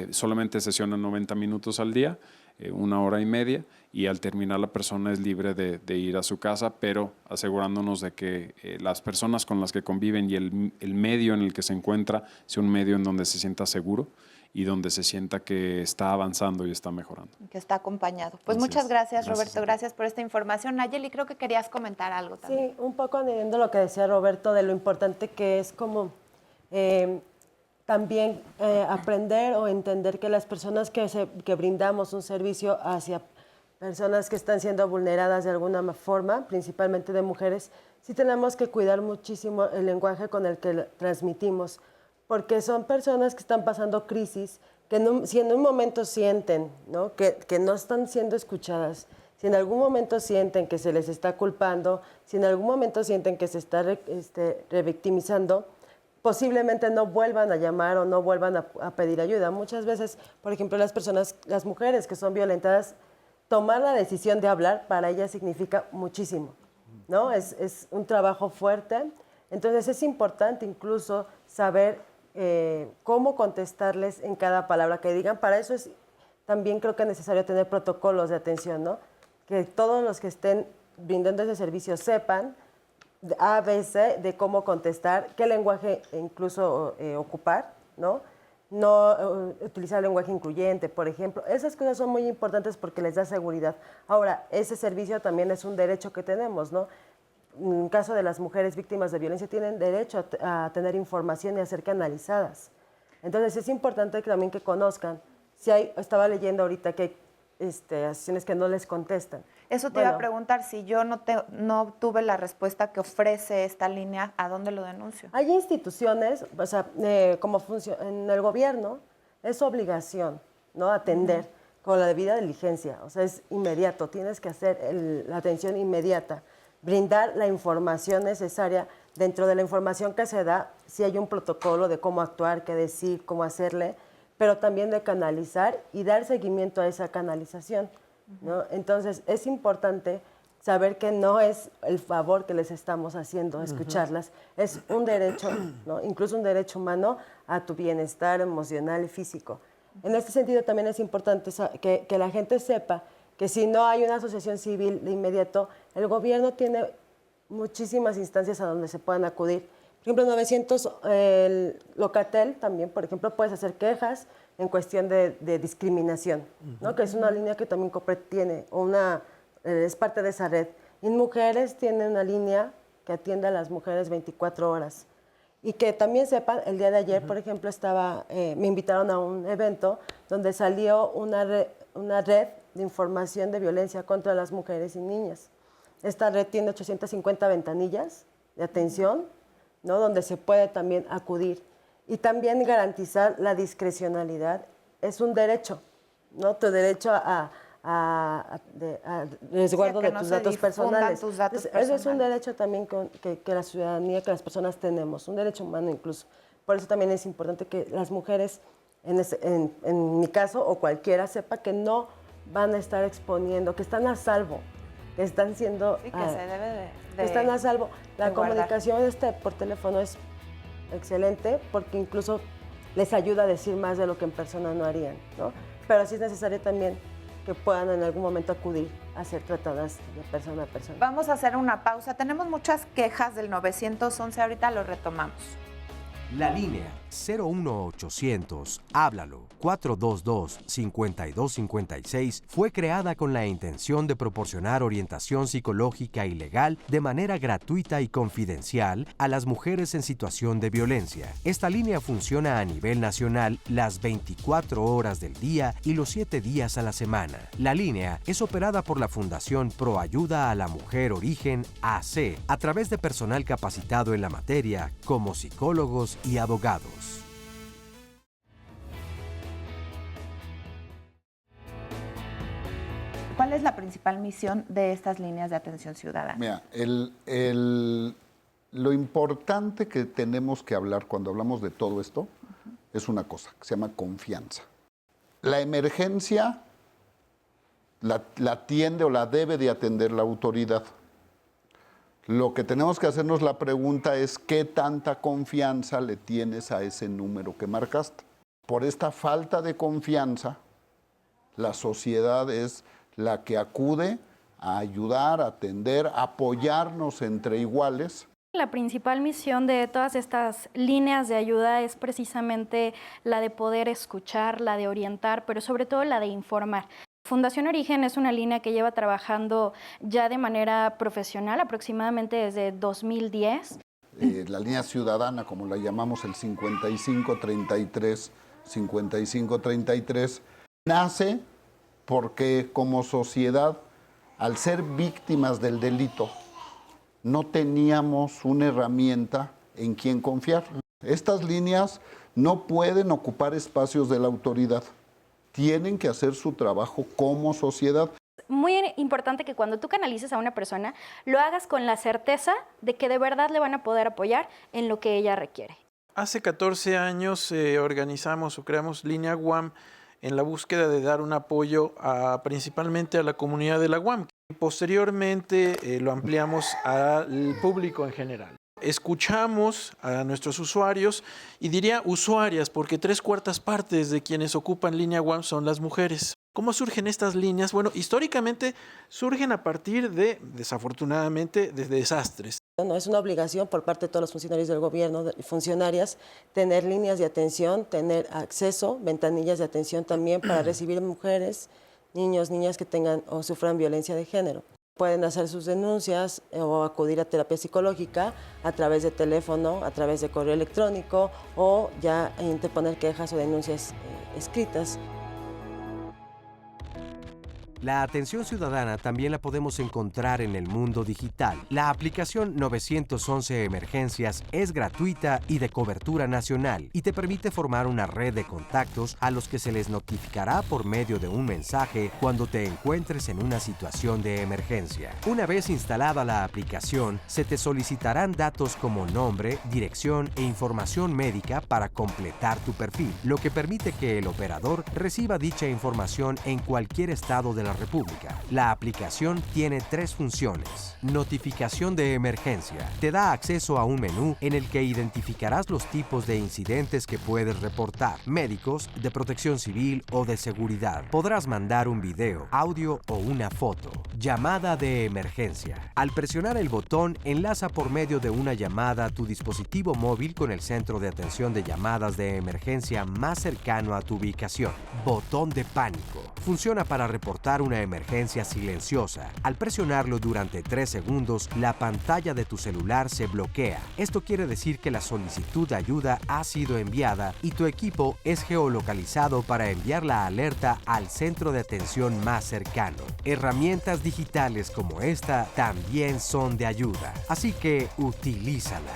solamente sesionan 90 minutos al día, 1 hora y media, y al terminar la persona es libre de ir a su casa, pero asegurándonos de que las personas con las que conviven y el medio en el que se encuentra sea un medio en donde se sienta seguro y donde se sienta que está avanzando y está mejorando. Que está acompañado. Pues muchas gracias, Roberto, gracias por esta información. Nayeli, creo que querías comentar algo también. Sí, un poco añadiendo lo que decía Roberto de lo importante que es como también aprender o entender que las personas que brindamos un servicio hacia personas que están siendo vulneradas de alguna forma, principalmente de mujeres, sí tenemos que cuidar muchísimo el lenguaje con el que transmitimos, porque son personas que están pasando crisis, que si en un momento sienten, ¿no?, que no están siendo escuchadas, si en algún momento sienten que se les está culpando, si en algún momento sienten que se está revictimizando, posiblemente no vuelvan a llamar o no vuelvan a pedir ayuda. Muchas veces, por ejemplo, las mujeres que son violentadas, tomar la decisión de hablar para ellas significa muchísimo, ¿no? Es un trabajo fuerte. Entonces es importante incluso saber cómo contestarles en cada palabra que digan. Para eso también creo que es necesario tener protocolos de atención, ¿no? Que todos los que estén brindando ese servicio sepan a veces de cómo contestar, qué lenguaje incluso ocupar, ¿no? No utilizar lenguaje incluyente, por ejemplo. Esas cosas son muy importantes porque les da seguridad. Ahora, ese servicio también es un derecho que tenemos, ¿no? En caso de las mujeres víctimas de violencia, tienen derecho a tener información y a ser canalizadas. Entonces, es importante también que conozcan. Estaba leyendo ahorita que hay asociaciones que no les contestan. Eso te iba a preguntar, si yo no tuve la respuesta que ofrece esta línea, ¿a dónde lo denuncio? Hay instituciones, o sea, como funciona en el gobierno, es obligación, ¿no? Atender con la debida diligencia, o sea, es inmediato, tienes que hacer la atención inmediata, brindar la información necesaria. Dentro de la información que se da, sí hay un protocolo de cómo actuar, qué decir, cómo hacerle, pero también de canalizar y dar seguimiento a esa canalización, ¿no? Entonces, es importante saber que no es el favor que les estamos haciendo, escucharlas, es un derecho, ¿no? Incluso un derecho humano a tu bienestar emocional y físico. En este sentido, también es importante que la gente sepa que si no hay una asociación civil de inmediato, el gobierno tiene muchísimas instancias a donde se puedan acudir. Por ejemplo, 900, el Locatel también, por ejemplo, puedes hacer quejas en cuestión de discriminación, ¿no? Que es una línea que también COPRED tiene, es parte de esa red. Y Mujeres tiene una línea que atiende a las mujeres 24 horas. Y que también sepan, el día de ayer, por ejemplo, me invitaron a un evento donde salió una red de información de violencia contra las mujeres y niñas. Esta red tiene 850 ventanillas de atención, ¿no? Donde se puede también acudir. Y también garantizar la discrecionalidad es un derecho, ¿no? Tu derecho a resguardo de tus datos personales. Eso es un derecho también que la ciudadanía, que las personas tenemos, un derecho humano incluso. Por eso también es importante que las mujeres, en mi caso, o cualquiera, sepa que no van a estar exponiendo, que están a salvo, que están siendo... Sí, que se debe que están a salvo. La comunicación por teléfono es excelente porque incluso les ayuda a decir más de lo que en persona no harían, ¿no? Pero sí es necesario también que puedan en algún momento acudir a ser tratadas de persona a persona. Vamos a hacer una pausa. Tenemos muchas quejas del 911, ahorita lo retomamos. La línea 01800, háblalo, 422-5256 fue creada con la intención de proporcionar orientación psicológica y legal de manera gratuita y confidencial a las mujeres en situación de violencia. Esta línea funciona a nivel nacional las 24 horas del día y los 7 días a la semana. La línea es operada por la Fundación Pro Ayuda a la Mujer Origen AC a través de personal capacitado en la materia como psicólogos y abogados. ¿Cuál es la principal misión de estas líneas de atención ciudadana? Mira, lo importante que tenemos que hablar cuando hablamos de todo esto es una cosa que se llama confianza. La emergencia la atiende o la debe de atender la autoridad. Lo que tenemos que hacernos la pregunta es ¿qué tanta confianza le tienes a ese número que marcaste? Por esta falta de confianza, la sociedad es la que acude a ayudar, a atender, a apoyarnos entre iguales. La principal misión de todas estas líneas de ayuda es precisamente la de poder escuchar, la de orientar, pero sobre todo la de informar. Fundación Origen es una línea que lleva trabajando ya de manera profesional aproximadamente desde 2010. La línea ciudadana, como la llamamos, el 5533, nace porque como sociedad, al ser víctimas del delito, no teníamos una herramienta en quien confiar. Estas líneas no pueden ocupar espacios de la autoridad. Tienen que hacer su trabajo como sociedad. Muy importante que cuando tú canalices a una persona, lo hagas con la certeza de que de verdad le van a poder apoyar en lo que ella requiere. Hace 14 años organizamos o creamos Línea UAM en la búsqueda de dar un apoyo principalmente a la comunidad de la UAM. Posteriormente lo ampliamos al público en general. Escuchamos a nuestros usuarios, y diría usuarias, porque 3/4 partes de quienes ocupan Línea UAM son las mujeres. ¿Cómo surgen estas líneas? Bueno, históricamente surgen a partir de, desafortunadamente, de desastres. No, es una obligación por parte de todos los funcionarios del gobierno y funcionarias tener líneas de atención, tener acceso, ventanillas de atención también para recibir mujeres, niños, niñas que tengan o sufran violencia de género. Pueden hacer sus denuncias o acudir a terapia psicológica a través de teléfono, a través de correo electrónico o ya interponer quejas o denuncias escritas. La atención ciudadana también la podemos encontrar en el mundo digital. La aplicación 911 Emergencias es gratuita y de cobertura nacional y te permite formar una red de contactos a los que se les notificará por medio de un mensaje cuando te encuentres en una situación de emergencia. Una vez instalada la aplicación, se te solicitarán datos como nombre, dirección e información médica para completar tu perfil, lo que permite que el operador reciba dicha información en cualquier estado de la República. La aplicación tiene 3 funciones. Notificación de emergencia. Te da acceso a un menú en el que identificarás los tipos de incidentes que puedes reportar: médicos, de protección civil o de seguridad. Podrás mandar un video, audio o una foto. Llamada de emergencia. Al presionar el botón, enlaza por medio de una llamada tu dispositivo móvil con el centro de atención de llamadas de emergencia más cercano a tu ubicación. Botón de pánico. Funciona para reportar una emergencia silenciosa. Al presionarlo durante 3 segundos, la pantalla de tu celular se bloquea. Esto quiere decir que la solicitud de ayuda ha sido enviada y tu equipo es geolocalizado para enviar la alerta al centro de atención más cercano. Herramientas digitales como esta también son de ayuda, así que utilízala.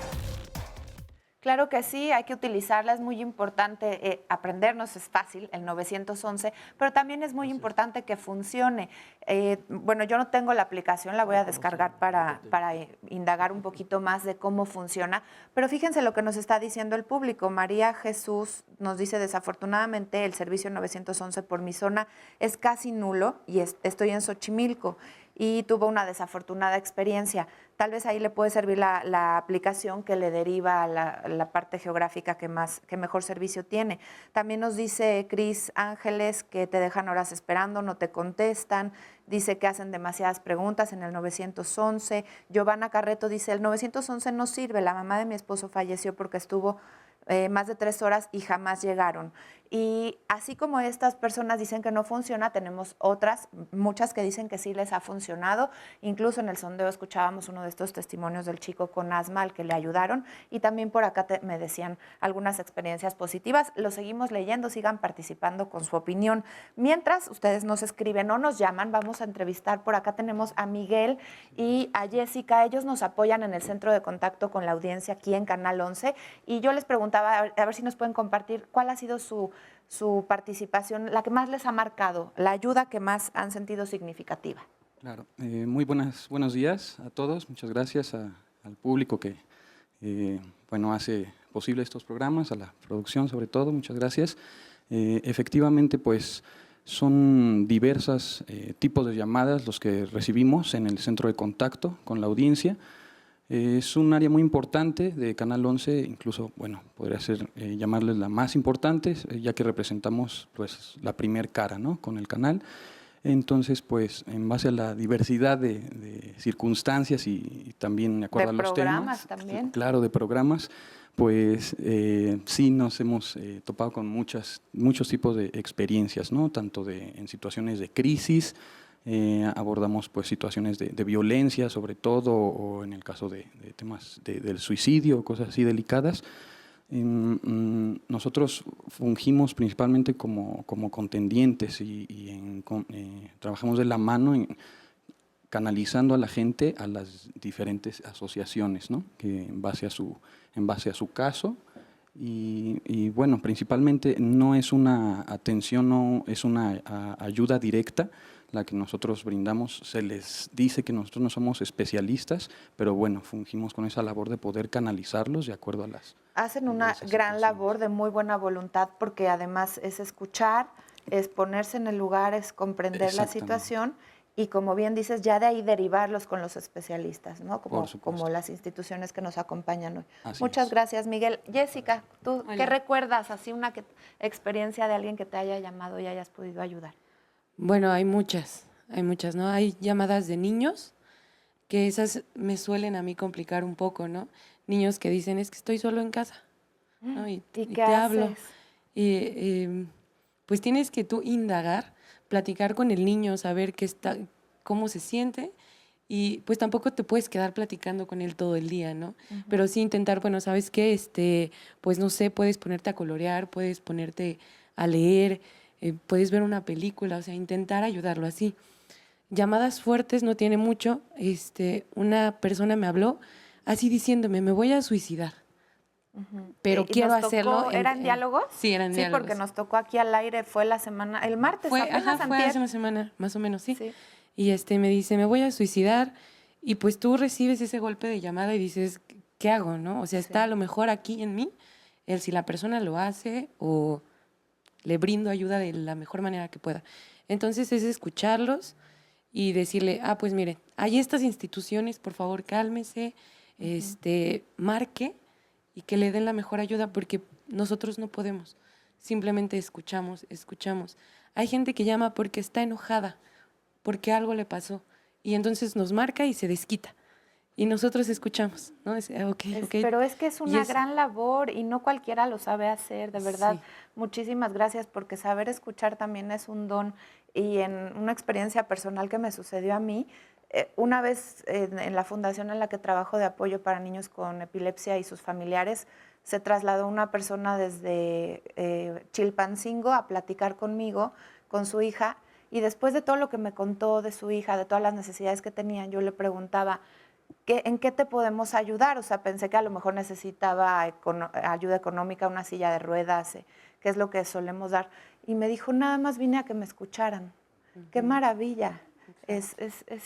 Claro que sí, hay que utilizarla, es muy importante aprendernos, es fácil, el 911, pero también es muy importante que funcione. Bueno, yo no tengo la aplicación, la voy a descargar para indagar un poquito más de cómo funciona, pero fíjense lo que nos está diciendo el público. María Jesús nos dice: desafortunadamente el servicio 911 por mi zona es casi nulo y estoy en Xochimilco y tuvo una desafortunada experiencia. Tal vez ahí le puede servir la aplicación que le deriva a la parte geográfica que mejor servicio tiene. También nos dice Cris Ángeles que te dejan horas esperando, no te contestan. Dice que hacen demasiadas preguntas en el 911. Giovanna Carreto dice: el 911 no sirve, la mamá de mi esposo falleció porque estuvo más de 3 horas y jamás llegaron. Y así como estas personas dicen que no funciona, tenemos otras, muchas que dicen que sí les ha funcionado. Incluso en el sondeo escuchábamos uno de estos testimonios del chico con asma al que le ayudaron, y también por acá me decían algunas experiencias positivas. Lo seguimos leyendo, sigan participando con su opinión. Mientras ustedes nos escriben o nos llaman, vamos a entrevistar. Por acá tenemos a Miguel y a Jessica. Ellos nos apoyan en el centro de contacto con la audiencia aquí en Canal 11, y yo les preguntaba a ver si nos pueden compartir cuál ha sido su participación, la que más les ha marcado, la ayuda que más han sentido significativa. Claro, muy buenos días a todos. Muchas gracias al público que hace posible estos programas, a la producción sobre todo. Muchas gracias. Efectivamente, pues son diversos tipos de llamadas los que recibimos en el centro de contacto con la audiencia. Es un área muy importante de Canal 11, incluso, podría ser llamarles la más importante, ya que representamos pues la primer cara, ¿no?, con el canal. Entonces, pues, en base a la diversidad de circunstancias y también de acuerdo a los temas, también. Claro, de programas, pues sí nos hemos topado con muchos tipos de experiencias, ¿no?, tanto en situaciones de crisis. Abordamos pues situaciones de violencia sobre todo, o en el caso de temas del suicidio, cosas así delicadas. Nosotros fungimos principalmente como contendientes y trabajamos de la mano canalizando a la gente a las diferentes asociaciones, ¿no?, que en base a su caso Y bueno, principalmente no es una atención, no es una ayuda directa la que nosotros brindamos. Se les dice que nosotros no somos especialistas, pero bueno, fungimos con esa labor de poder canalizarlos de acuerdo a las... Hacen una gran labor de muy buena voluntad, porque además es escuchar, es ponerse en el lugar, es comprender la situación y, como bien dices, ya de ahí derivarlos con los especialistas, ¿no? Como las instituciones que nos acompañan hoy. Muchas gracias, Miguel. Jessica, ¿tú qué recuerdas? Así una experiencia de alguien que te haya llamado y hayas podido ayudar. Bueno, hay muchas, ¿no? Hay llamadas de niños, que esas me suelen a mí complicar un poco, ¿no? Niños que dicen, es que estoy solo en casa, ¿no? Y qué te hablo. Y pues tienes que tú indagar, platicar con el niño, saber cómo se siente, y pues tampoco te puedes quedar platicando con él todo el día, ¿no? Pero sí intentar, bueno, ¿sabes qué? Pues no sé, puedes ponerte a colorear, puedes ponerte a leer, puedes ver una película, o sea, intentar ayudarlo así. Llamadas fuertes no tiene mucho. Una persona me habló así diciéndome, me voy a suicidar. Pero quiero hacerlo. ¿Eran diálogos? Sí, eran diálogos. Sí, porque nos tocó aquí al aire, fue la semana, el martes, fue apenas hace una semana, más o menos, sí. Y me dice, me voy a suicidar, y pues tú recibes ese golpe de llamada y dices, ¿qué hago, no? O sea, está a lo mejor aquí en mí, si la persona lo hace o le brindo ayuda de la mejor manera que pueda. Entonces es escucharlos y decirle, pues mire, hay estas instituciones, por favor, cálmese, marque, y que le den la mejor ayuda, porque nosotros no podemos. Simplemente escuchamos. Hay gente que llama porque está enojada, porque algo le pasó, y entonces nos marca y se desquita. Y nosotros escuchamos, ¿no? Pero es que es una gran labor y no cualquiera lo sabe hacer, de verdad. Sí. Muchísimas gracias, porque saber escuchar también es un don. Y en una experiencia personal que me sucedió a mí, una vez en la fundación en la que trabajo de apoyo para niños con epilepsia y sus familiares, se trasladó una persona desde Chilpancingo a platicar conmigo, con su hija, y después de todo lo que me contó de su hija, de todas las necesidades que tenían, yo le preguntaba, ¿en qué te podemos ayudar? O sea, pensé que a lo mejor necesitaba ayuda económica, una silla de ruedas, que es lo que solemos dar. Y me dijo, nada más vine a que me escucharan. ¡Qué maravilla! Es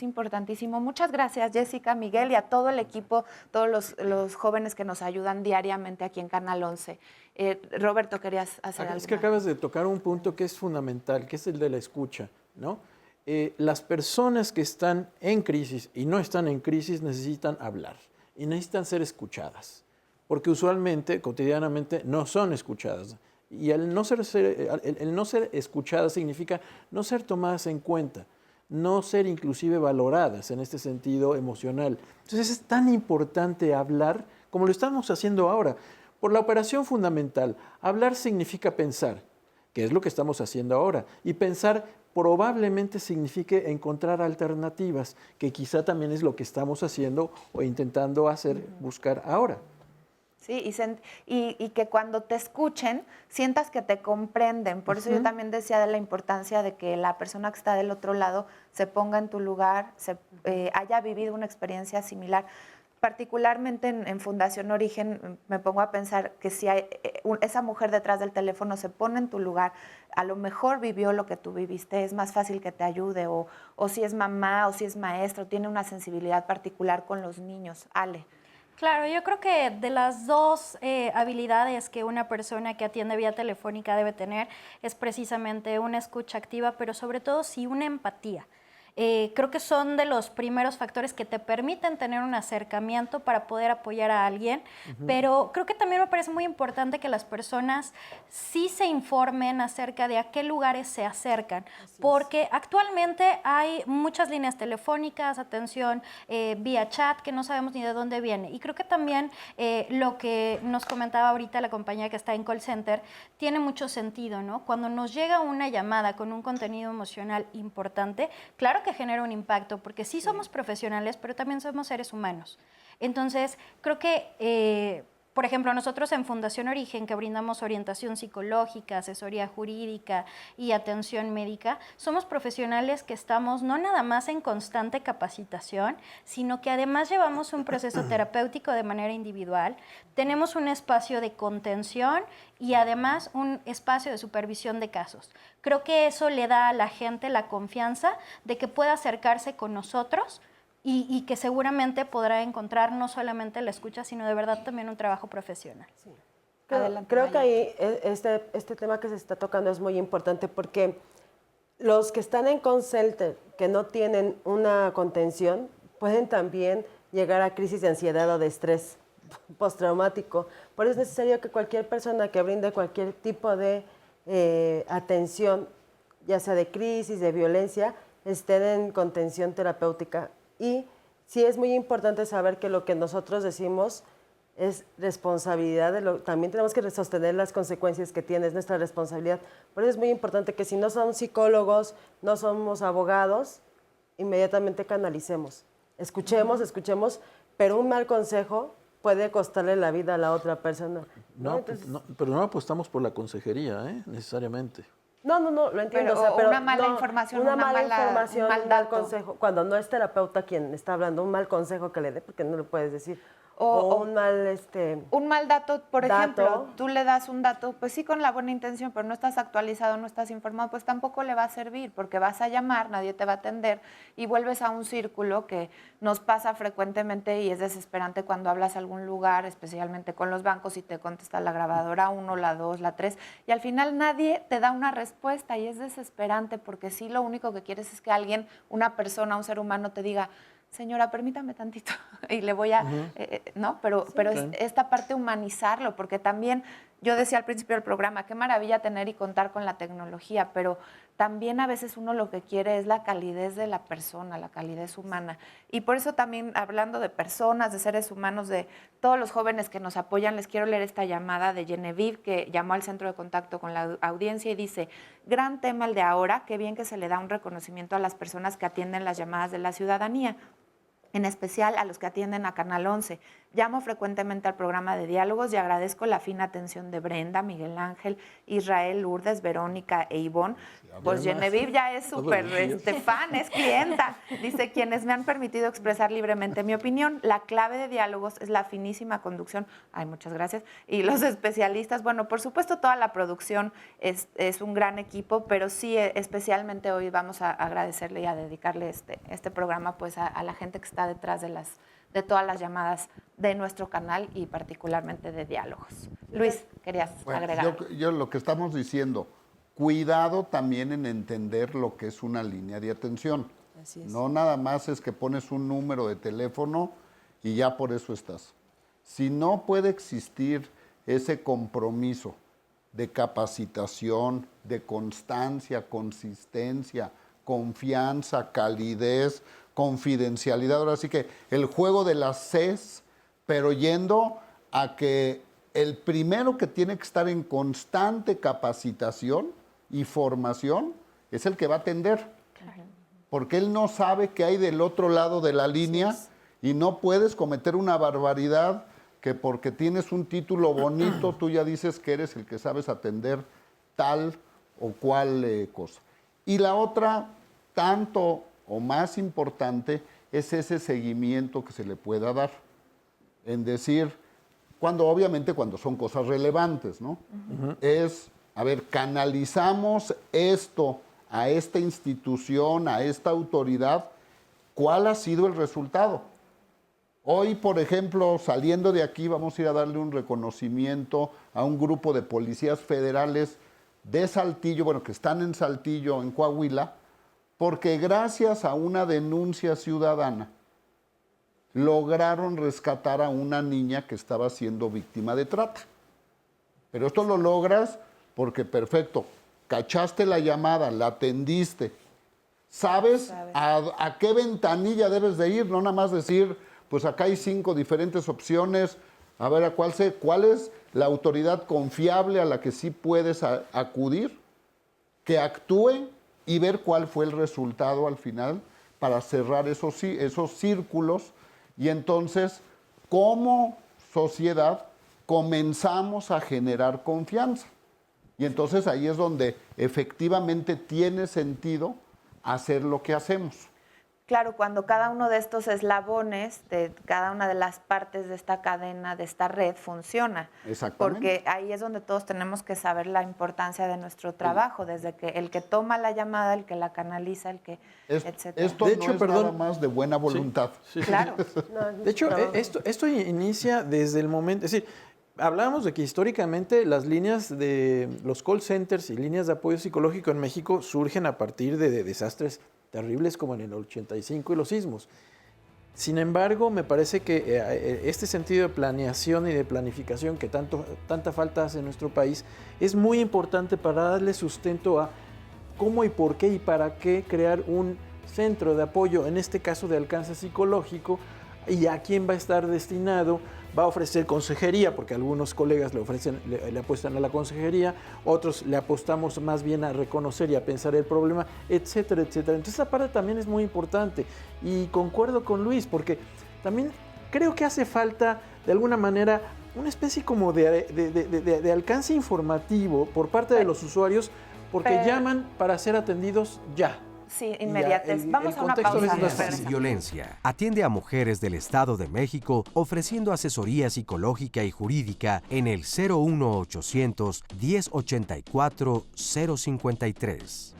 importantísimo. Muchas gracias, Jessica, Miguel, y a todo el equipo, todos los jóvenes que nos ayudan diariamente aquí en Canal 11. Roberto, ¿querías hacer algo? Es que acabas de tocar un punto que es fundamental, que es el de la escucha, ¿no? Las personas que están en crisis y no están en crisis necesitan hablar y necesitan ser escuchadas, porque usualmente, cotidianamente, no son escuchadas. Y el no ser escuchadas significa no ser tomadas en cuenta, no ser inclusive valoradas en este sentido emocional. Entonces es tan importante hablar como lo estamos haciendo ahora. Por la operación fundamental, hablar significa pensar, que es lo que estamos haciendo ahora, y pensar probablemente signifique encontrar alternativas, que quizá también es lo que estamos haciendo o intentando buscar ahora. Sí, y que cuando te escuchen, sientas que te comprenden. Por eso yo también decía de la importancia de que la persona que está del otro lado se ponga en tu lugar, haya vivido una experiencia similar. Particularmente en Fundación Origen me pongo a pensar que si esa mujer detrás del teléfono se pone en tu lugar, a lo mejor vivió lo que tú viviste, es más fácil que te ayude, o si es mamá o si es maestro, tiene una sensibilidad particular con los niños. Ale. Claro, yo creo que de las dos habilidades que una persona que atiende vía telefónica debe tener es precisamente una escucha activa, pero sobre todo sí una empatía. Creo que son de los primeros factores que te permiten tener un acercamiento para poder apoyar a alguien, pero creo que también me parece muy importante que las personas sí se informen acerca de a qué lugares se acercan, porque actualmente hay muchas líneas telefónicas, atención vía chat, que no sabemos ni de dónde viene. Y creo que también lo que nos comentaba ahorita la compañía que está en call center tiene mucho sentido, ¿no? Cuando nos llega una llamada con un contenido emocional importante, claro que genera un impacto, porque sí somos profesionales, pero también somos seres humanos. Entonces, creo que Por ejemplo, nosotros en Fundación Origen, que brindamos orientación psicológica, asesoría jurídica y atención médica, somos profesionales que estamos no nada más en constante capacitación, sino que además llevamos un proceso terapéutico de manera individual, tenemos un espacio de contención y además un espacio de supervisión de casos. Creo que eso le da a la gente la confianza de que pueda acercarse con nosotros y que seguramente podrá encontrar no solamente la escucha, sino de verdad también un trabajo profesional. Sí. Creo que ahí este tema que se está tocando es muy importante porque los que están en call center que no tienen una contención pueden también llegar a crisis de ansiedad o de estrés postraumático. Por eso es necesario que cualquier persona que brinde cualquier tipo de atención, ya sea de crisis, de violencia, estén en contención terapéutica. Y sí es muy importante saber que lo que nosotros decimos es responsabilidad, también tenemos que sostener las consecuencias que tiene, es nuestra responsabilidad. Por eso es muy importante que si no somos psicólogos, no somos abogados, inmediatamente canalicemos. Escuchemos, pero un mal consejo puede costarle la vida a la otra persona. No, entonces, pero no apostamos por la consejería, necesariamente. No, lo entiendo. Pero una mala información, un mal consejo. Cuando no es terapeuta quien está hablando, un mal consejo que le dé, porque no le puedes decir. O un mal dato, por ejemplo, tú le das un dato, pues sí con la buena intención, pero no estás actualizado, no estás informado, pues tampoco le va a servir, porque vas a llamar, nadie te va a atender y vuelves a un círculo que nos pasa frecuentemente y es desesperante cuando hablas a algún lugar, especialmente con los bancos y te contesta la grabadora 1, la 2, la 3 y al final nadie te da una respuesta y es desesperante porque sí lo único que quieres es que alguien, una persona, un ser humano te diga, señora, permítame tantito y le voy a, ¿no? Pero esta parte humanizarlo, porque también, yo decía al principio del programa, qué maravilla tener y contar con la tecnología, pero también a veces uno lo que quiere es la calidez de la persona, la calidez humana. Y por eso también, hablando de personas, de seres humanos, de todos los jóvenes que nos apoyan, les quiero leer esta llamada de Genevieve, que llamó al centro de contacto con la audiencia y dice, gran tema el de ahora, qué bien que se le da un reconocimiento a las personas que atienden las llamadas de la ciudadanía, en especial a los que atienden a Canal 11. Llamo frecuentemente al programa de diálogos y agradezco la fina atención de Brenda, Miguel Ángel, Israel, Lourdes, Verónica e Ivonne. Pues Genevieve ya es súper fan, es clienta. Dice, quienes me han permitido expresar libremente mi opinión. La clave de diálogos es la finísima conducción. Ay, muchas gracias. Y los especialistas, bueno, por supuesto toda la producción es un gran equipo, pero sí especialmente hoy vamos a agradecerle y a dedicarle este programa pues a la gente que está detrás de todas las llamadas de nuestro canal y particularmente de diálogos. Luis, querías agregar. Yo lo que estamos diciendo, cuidado también en entender lo que es una línea de atención. Así es. No nada más es que pones un número de teléfono y ya por eso estás. Si no puede existir ese compromiso de capacitación, de constancia, consistencia, confianza, calidez, confidencialidad, ahora sí que el juego de las Cs, pero yendo a que el primero que tiene que estar en constante capacitación y formación es el que va a atender. Claro. Porque él no sabe qué hay del otro lado de la línea y no puedes cometer una barbaridad que porque tienes un título bonito tú ya dices que eres el que sabes atender tal o cual cosa. Y la otra, tanto o más importante, es ese seguimiento que se le pueda dar. En decir, obviamente cuando son cosas relevantes, ¿no? Es, a ver, canalizamos esto a esta institución, a esta autoridad, ¿cuál ha sido el resultado? Hoy, por ejemplo, saliendo de aquí, vamos a ir a darle un reconocimiento a un grupo de policías federales de Saltillo, bueno, que están en Saltillo, en Coahuila, porque gracias a una denuncia ciudadana lograron rescatar a una niña que estaba siendo víctima de trata. Pero esto lo logras porque, perfecto, cachaste la llamada, la atendiste, sabes a qué ventanilla debes de ir, no nada más decir, pues acá hay 5 diferentes opciones, a ver cuál es la autoridad confiable a la que sí puedes acudir, que actúe y ver cuál fue el resultado al final para cerrar esos círculos y entonces como sociedad comenzamos a generar confianza. Y entonces ahí es donde efectivamente tiene sentido hacer lo que hacemos. Claro, cuando cada uno de estos eslabones, de cada una de las partes de esta cadena, de esta red, funciona. Exactamente. Porque ahí es donde todos tenemos que saber la importancia de nuestro trabajo, desde que el que toma la llamada, el que la canaliza, el que, etcétera. Esto de hecho, no es nada más de buena voluntad. Sí, sí. Claro. De hecho, esto inicia desde el momento, es decir, hablábamos de que históricamente las líneas de los call centers y líneas de apoyo psicológico en México surgen a partir de desastres terribles como en el 85 y los sismos. Sin embargo, me parece que este sentido de planeación y de planificación que tanta falta hace en nuestro país es muy importante para darle sustento a cómo y por qué y para qué crear un centro de apoyo, en este caso de alcance psicológico, y a quién va a estar destinado. Va a ofrecer consejería, porque algunos colegas le apuestan a la consejería, otros le apostamos más bien a reconocer y a pensar el problema, etcétera, etcétera. Entonces esa parte también es muy importante y concuerdo con Luis, porque también creo que hace falta de alguna manera una especie como de alcance informativo por parte de los usuarios, porque llaman para ser atendidos ya. Sí, inmediates. Vamos a una pausa. Violencia. Atiende a mujeres del Estado de México ofreciendo asesoría psicológica y jurídica en el 01800 1084 053.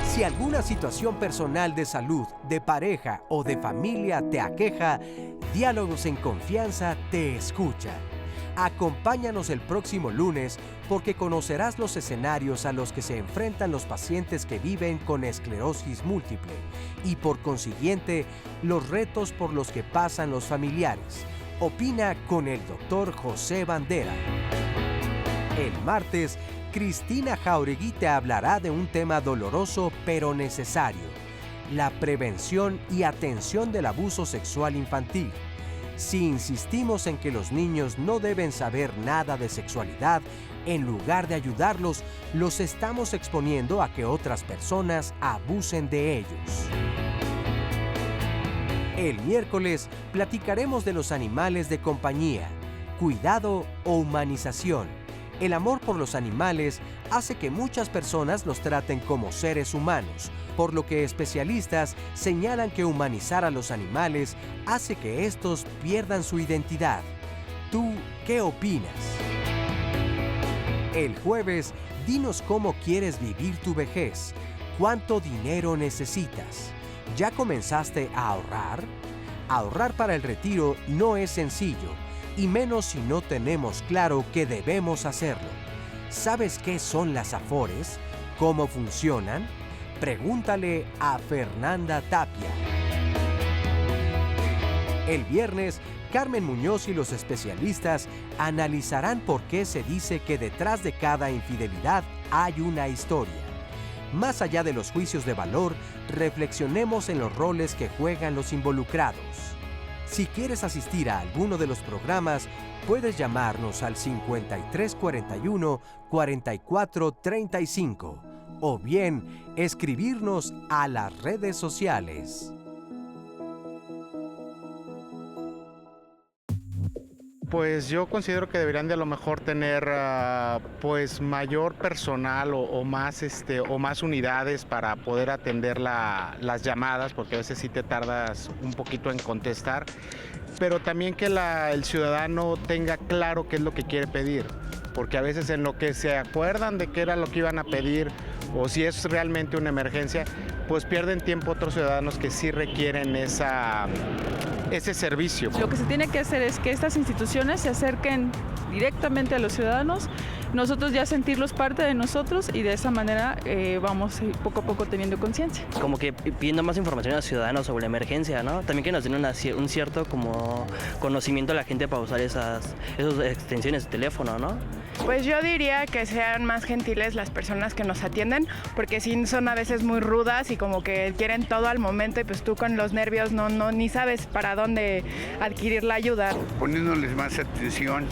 Si alguna situación personal de salud, de pareja o de familia te aqueja, Diálogos en Confianza te escucha. Acompáñanos el próximo lunes porque conocerás los escenarios a los que se enfrentan los pacientes que viven con esclerosis múltiple y por consiguiente los retos por los que pasan los familiares. Opina con el Dr. José Bandera. El martes, Cristina Jauregui te hablará de un tema doloroso pero necesario: la prevención y atención del abuso sexual infantil. Si insistimos en que los niños no deben saber nada de sexualidad, en lugar de ayudarlos, los estamos exponiendo a que otras personas abusen de ellos. El miércoles platicaremos de los animales de compañía, cuidado o humanización. El amor por los animales hace que muchas personas los traten como seres humanos, por lo que especialistas señalan que humanizar a los animales hace que estos pierdan su identidad. ¿Tú qué opinas? El jueves, dinos cómo quieres vivir tu vejez, cuánto dinero necesitas. ¿Ya comenzaste a ahorrar? Ahorrar para el retiro no es sencillo, y menos si no tenemos claro que debemos hacerlo. ¿Sabes qué son las Afores? ¿Cómo funcionan? Pregúntale a Fernanda Tapia. El viernes, Carmen Muñoz y los especialistas analizarán por qué se dice que detrás de cada infidelidad hay una historia. Más allá de los juicios de valor, reflexionemos en los roles que juegan los involucrados. Si quieres asistir a alguno de los programas, puedes llamarnos al 5341 4435 o bien escribirnos a las redes sociales. Pues yo considero que deberían de a lo mejor tener pues mayor personal o más unidades para poder atender las llamadas, porque a veces sí te tardas un poquito en contestar, pero también que el ciudadano tenga claro qué es lo que quiere pedir, porque a veces en lo que se acuerdan de qué era lo que iban a pedir o si es realmente una emergencia, pues pierden tiempo otros ciudadanos que sí requieren ese servicio. Lo que se tiene que hacer es que estas instituciones se acerquen directamente a los ciudadanos, nosotros ya sentirlos parte de nosotros y de esa manera vamos poco a poco teniendo conciencia. Como que pidiendo más información a los ciudadanos sobre la emergencia, ¿no? También que nos den un cierto como conocimiento a la gente para usar esas extensiones de teléfono, ¿no? Pues yo diría que sean más gentiles las personas que nos atienden, porque sí son a veces muy rudas y como que quieren todo al momento y pues tú con los nervios ni sabes para dónde adquirir la ayuda. Poniéndoles más atención,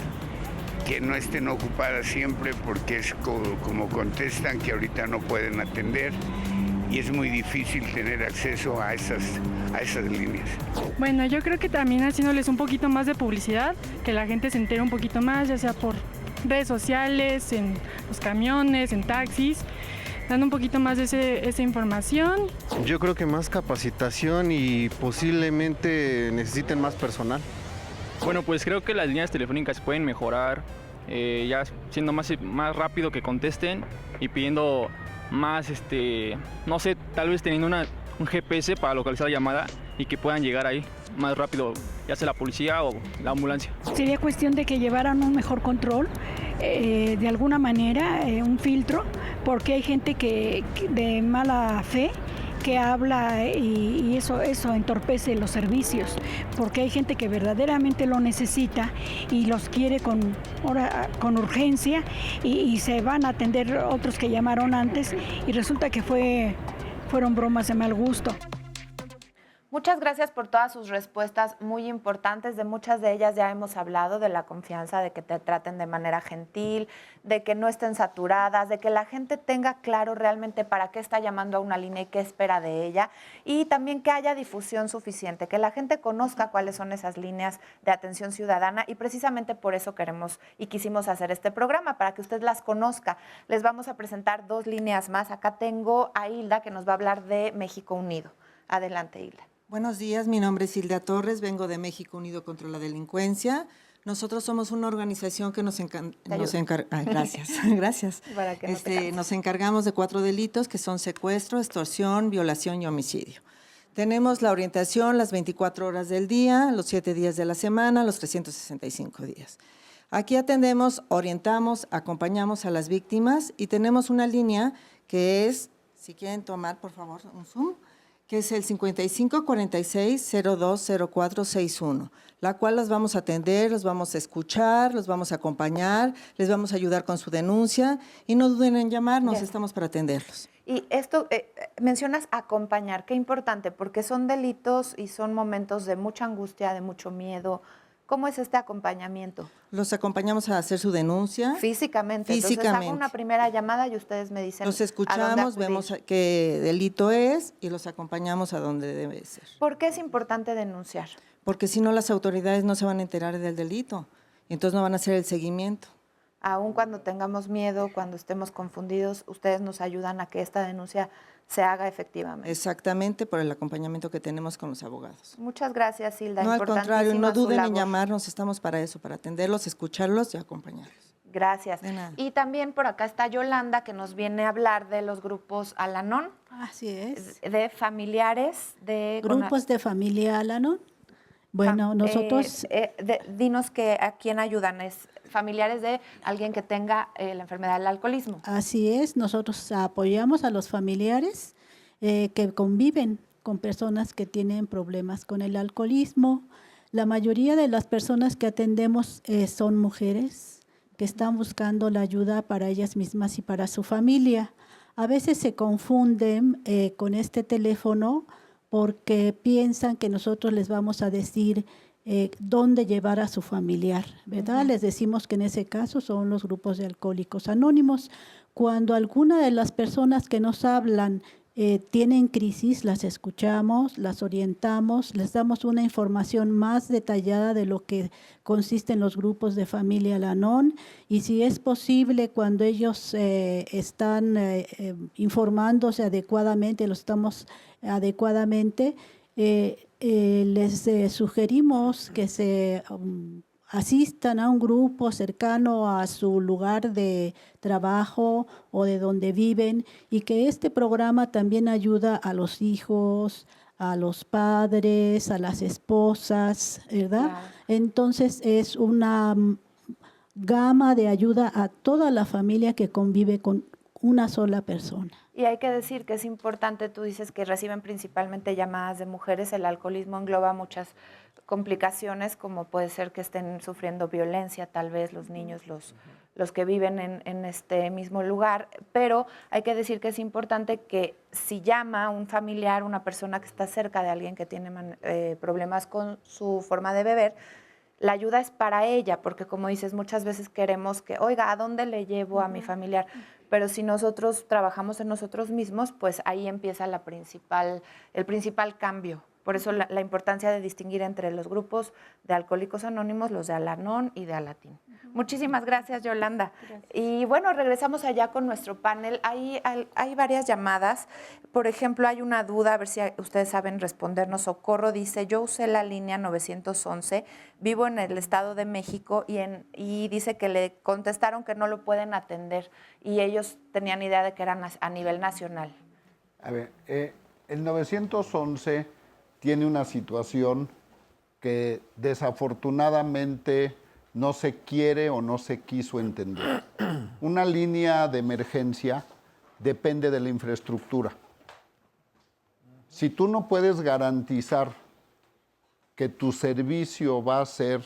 que no estén ocupadas siempre porque es como contestan que ahorita no pueden atender y es muy difícil tener acceso a esas líneas. Bueno, yo creo que también haciéndoles un poquito más de publicidad, que la gente se entere un poquito más, ya sea por redes sociales, en los camiones, en taxis, dando un poquito más de esa información. Yo creo que más capacitación y posiblemente necesiten más personal. Bueno, pues creo que las líneas telefónicas pueden mejorar, ya siendo más rápido que contesten y pidiendo más, no sé, tal vez teniendo un GPS para localizar la llamada y que puedan llegar ahí más rápido, ya sea la policía o la ambulancia. Sería cuestión de que llevaran un mejor control, de alguna manera, un filtro, porque hay gente que de mala fe que habla y eso entorpece los servicios, porque hay gente que verdaderamente lo necesita y los quiere con urgencia y se van a atender otros que llamaron antes y resulta que fueron bromas de mal gusto. Muchas gracias por todas sus respuestas muy importantes. De muchas de ellas ya hemos hablado, de la confianza, de que te traten de manera gentil, de que no estén saturadas, de que la gente tenga claro realmente para qué está llamando a una línea y qué espera de ella, y también que haya difusión suficiente, que la gente conozca cuáles son esas líneas de atención ciudadana, y precisamente por eso queremos y quisimos hacer este programa, para que usted las conozca. Les vamos a presentar 2 líneas más. Acá tengo a Hilda, que nos va a hablar de México Unido. Adelante, Hilda. Buenos días, mi nombre es Hilda Torres, vengo de México Unido contra la Delincuencia. Nosotros somos una organización que nos encargamos de 4 delitos que son secuestro, extorsión, violación y homicidio. Tenemos la orientación las 24 horas del día, los 7 días de la semana, los 365 días. Aquí atendemos, orientamos, acompañamos a las víctimas y tenemos una línea que es, si quieren tomar por favor un zoom, que es el 5546-020461, la cual las vamos a atender, los vamos a escuchar, los vamos a acompañar, les vamos a ayudar con su denuncia y no duden en llamarnos, estamos para atenderlos. Y esto, mencionas acompañar, qué importante, porque son delitos y son momentos de mucha angustia, de mucho miedo. ¿Cómo es este acompañamiento? Los acompañamos a hacer su denuncia. Físicamente. Entonces hago una primera llamada y ustedes me dicen. Los escuchamos, vemos qué delito es y los acompañamos a donde debe ser. ¿Por qué es importante denunciar? Porque si no las autoridades no se van a enterar del delito, entonces no van a hacer el seguimiento. Aún cuando tengamos miedo, cuando estemos confundidos, ustedes nos ayudan a que esta denuncia se haga efectivamente. Exactamente, por el acompañamiento que tenemos con los abogados. Muchas gracias, Hilda. No, al contrario, no duden en llamarnos, estamos para eso, para atenderlos, escucharlos y acompañarlos. Gracias. Y también por acá está Yolanda, que nos viene a hablar de los grupos Al-Anon. Así es. De familiares de... Grupos de familia Al-Anon. Bueno, nosotros... dinos a quién ayudan, es familiares de alguien que tenga la enfermedad del alcoholismo. Así es, nosotros apoyamos a los familiares que conviven con personas que tienen problemas con el alcoholismo. La mayoría de las personas que atendemos son mujeres que están buscando la ayuda para ellas mismas y para su familia. A veces se confunden con este teléfono porque piensan que nosotros les vamos a decir dónde llevar a su familiar, ¿verdad? Les decimos que en ese caso son los grupos de alcohólicos anónimos. Cuando alguna de las personas que nos hablan tienen crisis, las escuchamos, las orientamos, les damos una información más detallada de lo que consisten los grupos de familia Al-Anon, y si es posible, cuando ellos están informándose adecuadamente, lo estamos adecuadamente, les sugerimos que se asistan a un grupo cercano a su lugar de trabajo o de donde viven, y que este programa también ayuda a los hijos, a los padres, a las esposas, ¿verdad? Claro. Entonces es una gama de ayuda a toda la familia que convive con una sola persona. Y hay que decir que es importante, tú dices que reciben principalmente llamadas de mujeres, el alcoholismo engloba muchas complicaciones, como puede ser que estén sufriendo violencia, tal vez los niños, los que viven en este mismo lugar, pero hay que decir que es importante que si llama un familiar, una persona que está cerca de alguien que tiene problemas con su forma de beber, la ayuda es para ella, porque como dices, muchas veces queremos que, oiga, ¿a dónde le llevo a mi familiar? Pero si nosotros trabajamos en nosotros mismos, pues ahí empieza el principal cambio. Por eso la importancia de distinguir entre los grupos de Alcohólicos Anónimos, los de Al-Anon y de Alatín. Muchísimas gracias, Yolanda. Gracias. Y bueno, regresamos allá con nuestro panel. Hay varias llamadas. Por ejemplo, hay una duda, a ver si ustedes saben respondernos. Socorro dice, yo usé la línea 911, vivo en el Estado de México y dice que le contestaron que no lo pueden atender y ellos tenían idea de que eran a nivel nacional. A ver, el 911 tiene una situación que desafortunadamente no se quiere o no se quiso entender. Una línea de emergencia depende de la infraestructura. Si tú no puedes garantizar que tu servicio va a ser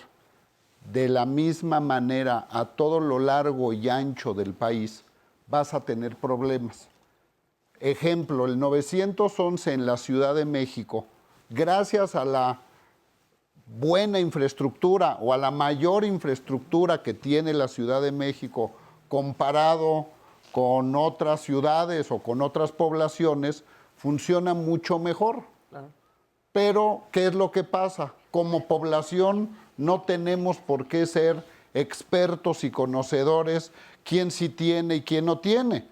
de la misma manera a todo lo largo y ancho del país, vas a tener problemas. Ejemplo, el 911 en la Ciudad de México, gracias a la buena infraestructura o a la mayor infraestructura que tiene la Ciudad de México comparado con otras ciudades o con otras poblaciones, funciona mucho mejor. Claro. Pero, ¿qué es lo que pasa? Como población no tenemos por qué ser expertos y conocedores quién sí tiene y quién no tiene.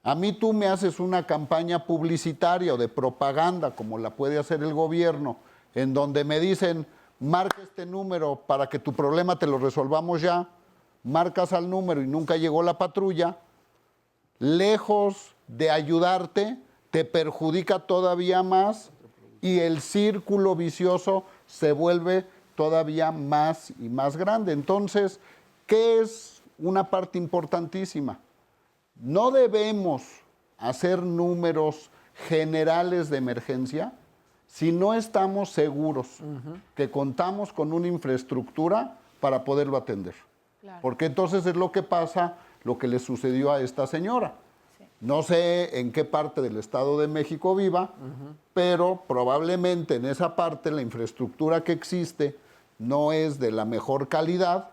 A mí tú me haces una campaña publicitaria o de propaganda, como la puede hacer el gobierno, en donde me dicen, marca este número para que tu problema te lo resolvamos ya, marcas al número y nunca llegó la patrulla, lejos de ayudarte, te perjudica todavía más y el círculo vicioso se vuelve todavía más y más grande. Entonces, ¿qué es una parte importantísima? No debemos hacer números generales de emergencia si no estamos seguros que contamos con una infraestructura para poderlo atender. Claro. Porque entonces es lo que pasa, lo que le sucedió a esta señora. Sí. No sé en qué parte del Estado de México viva, pero probablemente en esa parte la infraestructura que existe no es de la mejor calidad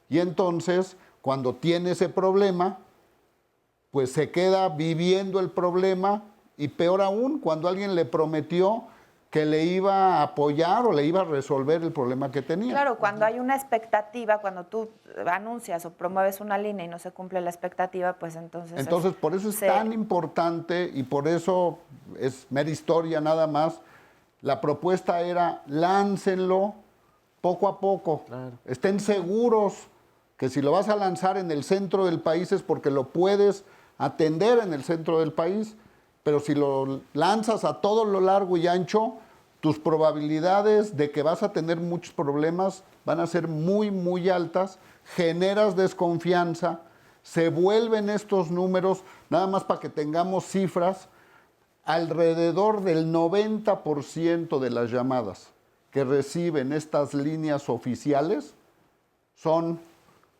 y entonces cuando tiene ese problema, pues se queda viviendo el problema y peor aún, cuando alguien le prometió que le iba a apoyar o le iba a resolver el problema que tenía. Claro, cuando hay una expectativa, cuando tú anuncias o promueves una línea y no se cumple la expectativa, pues entonces... Entonces, por eso es tan importante y por eso es mera historia nada más. La propuesta era, láncenlo poco a poco. Claro. Estén seguros que si lo vas a lanzar en el centro del país es porque lo puedes atender en el centro del país, pero si lo lanzas a todo lo largo y ancho, tus probabilidades de que vas a tener muchos problemas van a ser muy, muy altas, generas desconfianza, se vuelven estos números, nada más para que tengamos cifras, alrededor del 90% de las llamadas que reciben estas líneas oficiales son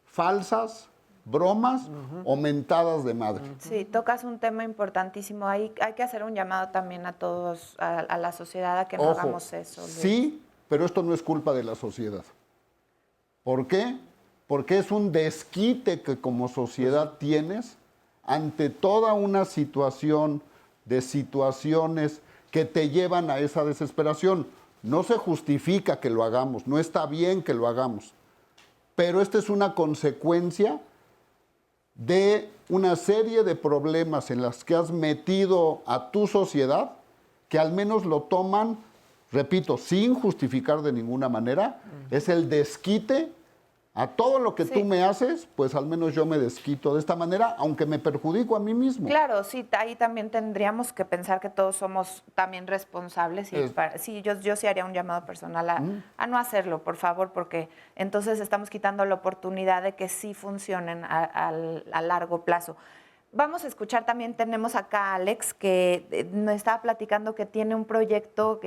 falsas, bromas o mentadas de madre. Sí, tocas un tema importantísimo. Hay que hacer un llamado también a todos, a la sociedad, a que no hagamos eso. Luis. Sí, pero esto no es culpa de la sociedad. ¿Por qué? Porque es un desquite que como sociedad tienes ante toda una situación de situaciones que te llevan a esa desesperación. No se justifica que lo hagamos, no está bien que lo hagamos, pero esta es una consecuencia de una serie de problemas en las que has metido a tu sociedad, que al menos lo toman, repito, sin justificar de ninguna manera, es el desquite a todo lo que tú me haces, pues al menos yo me desquito de esta manera, aunque me perjudico a mí mismo. Claro, sí, ahí también tendríamos que pensar que todos somos también responsables. Y sí, yo sí haría un llamado personal a no hacerlo, por favor, porque entonces estamos quitando la oportunidad de que sí funcionen a largo plazo. Vamos a escuchar también, tenemos acá a Alex, que nos estaba platicando que tiene un proyecto,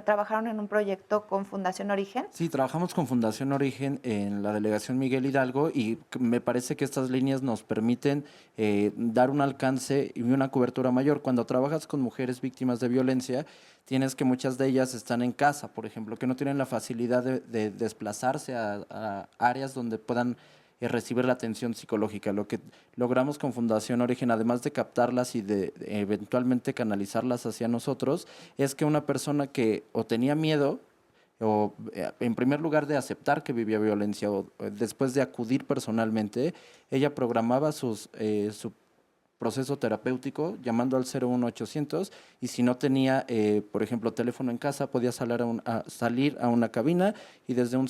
trabajaron en un proyecto con Fundación Origen. Sí, trabajamos con Fundación Origen en la delegación Miguel Hidalgo y me parece que estas líneas nos permiten dar un alcance y una cobertura mayor. Cuando trabajas con mujeres víctimas de violencia, tienes que muchas de ellas están en casa, por ejemplo, que no tienen la facilidad de desplazarse a áreas donde puedan recibir la atención psicológica. Lo que logramos con Fundación Origen, además de captarlas y de eventualmente canalizarlas hacia nosotros, es que una persona que o tenía miedo, o en primer lugar de aceptar que vivía violencia, o después de acudir personalmente, ella programaba su proceso terapéutico llamando al 01800 y si no tenía, por ejemplo, teléfono en casa, podía salir a una cabina y desde un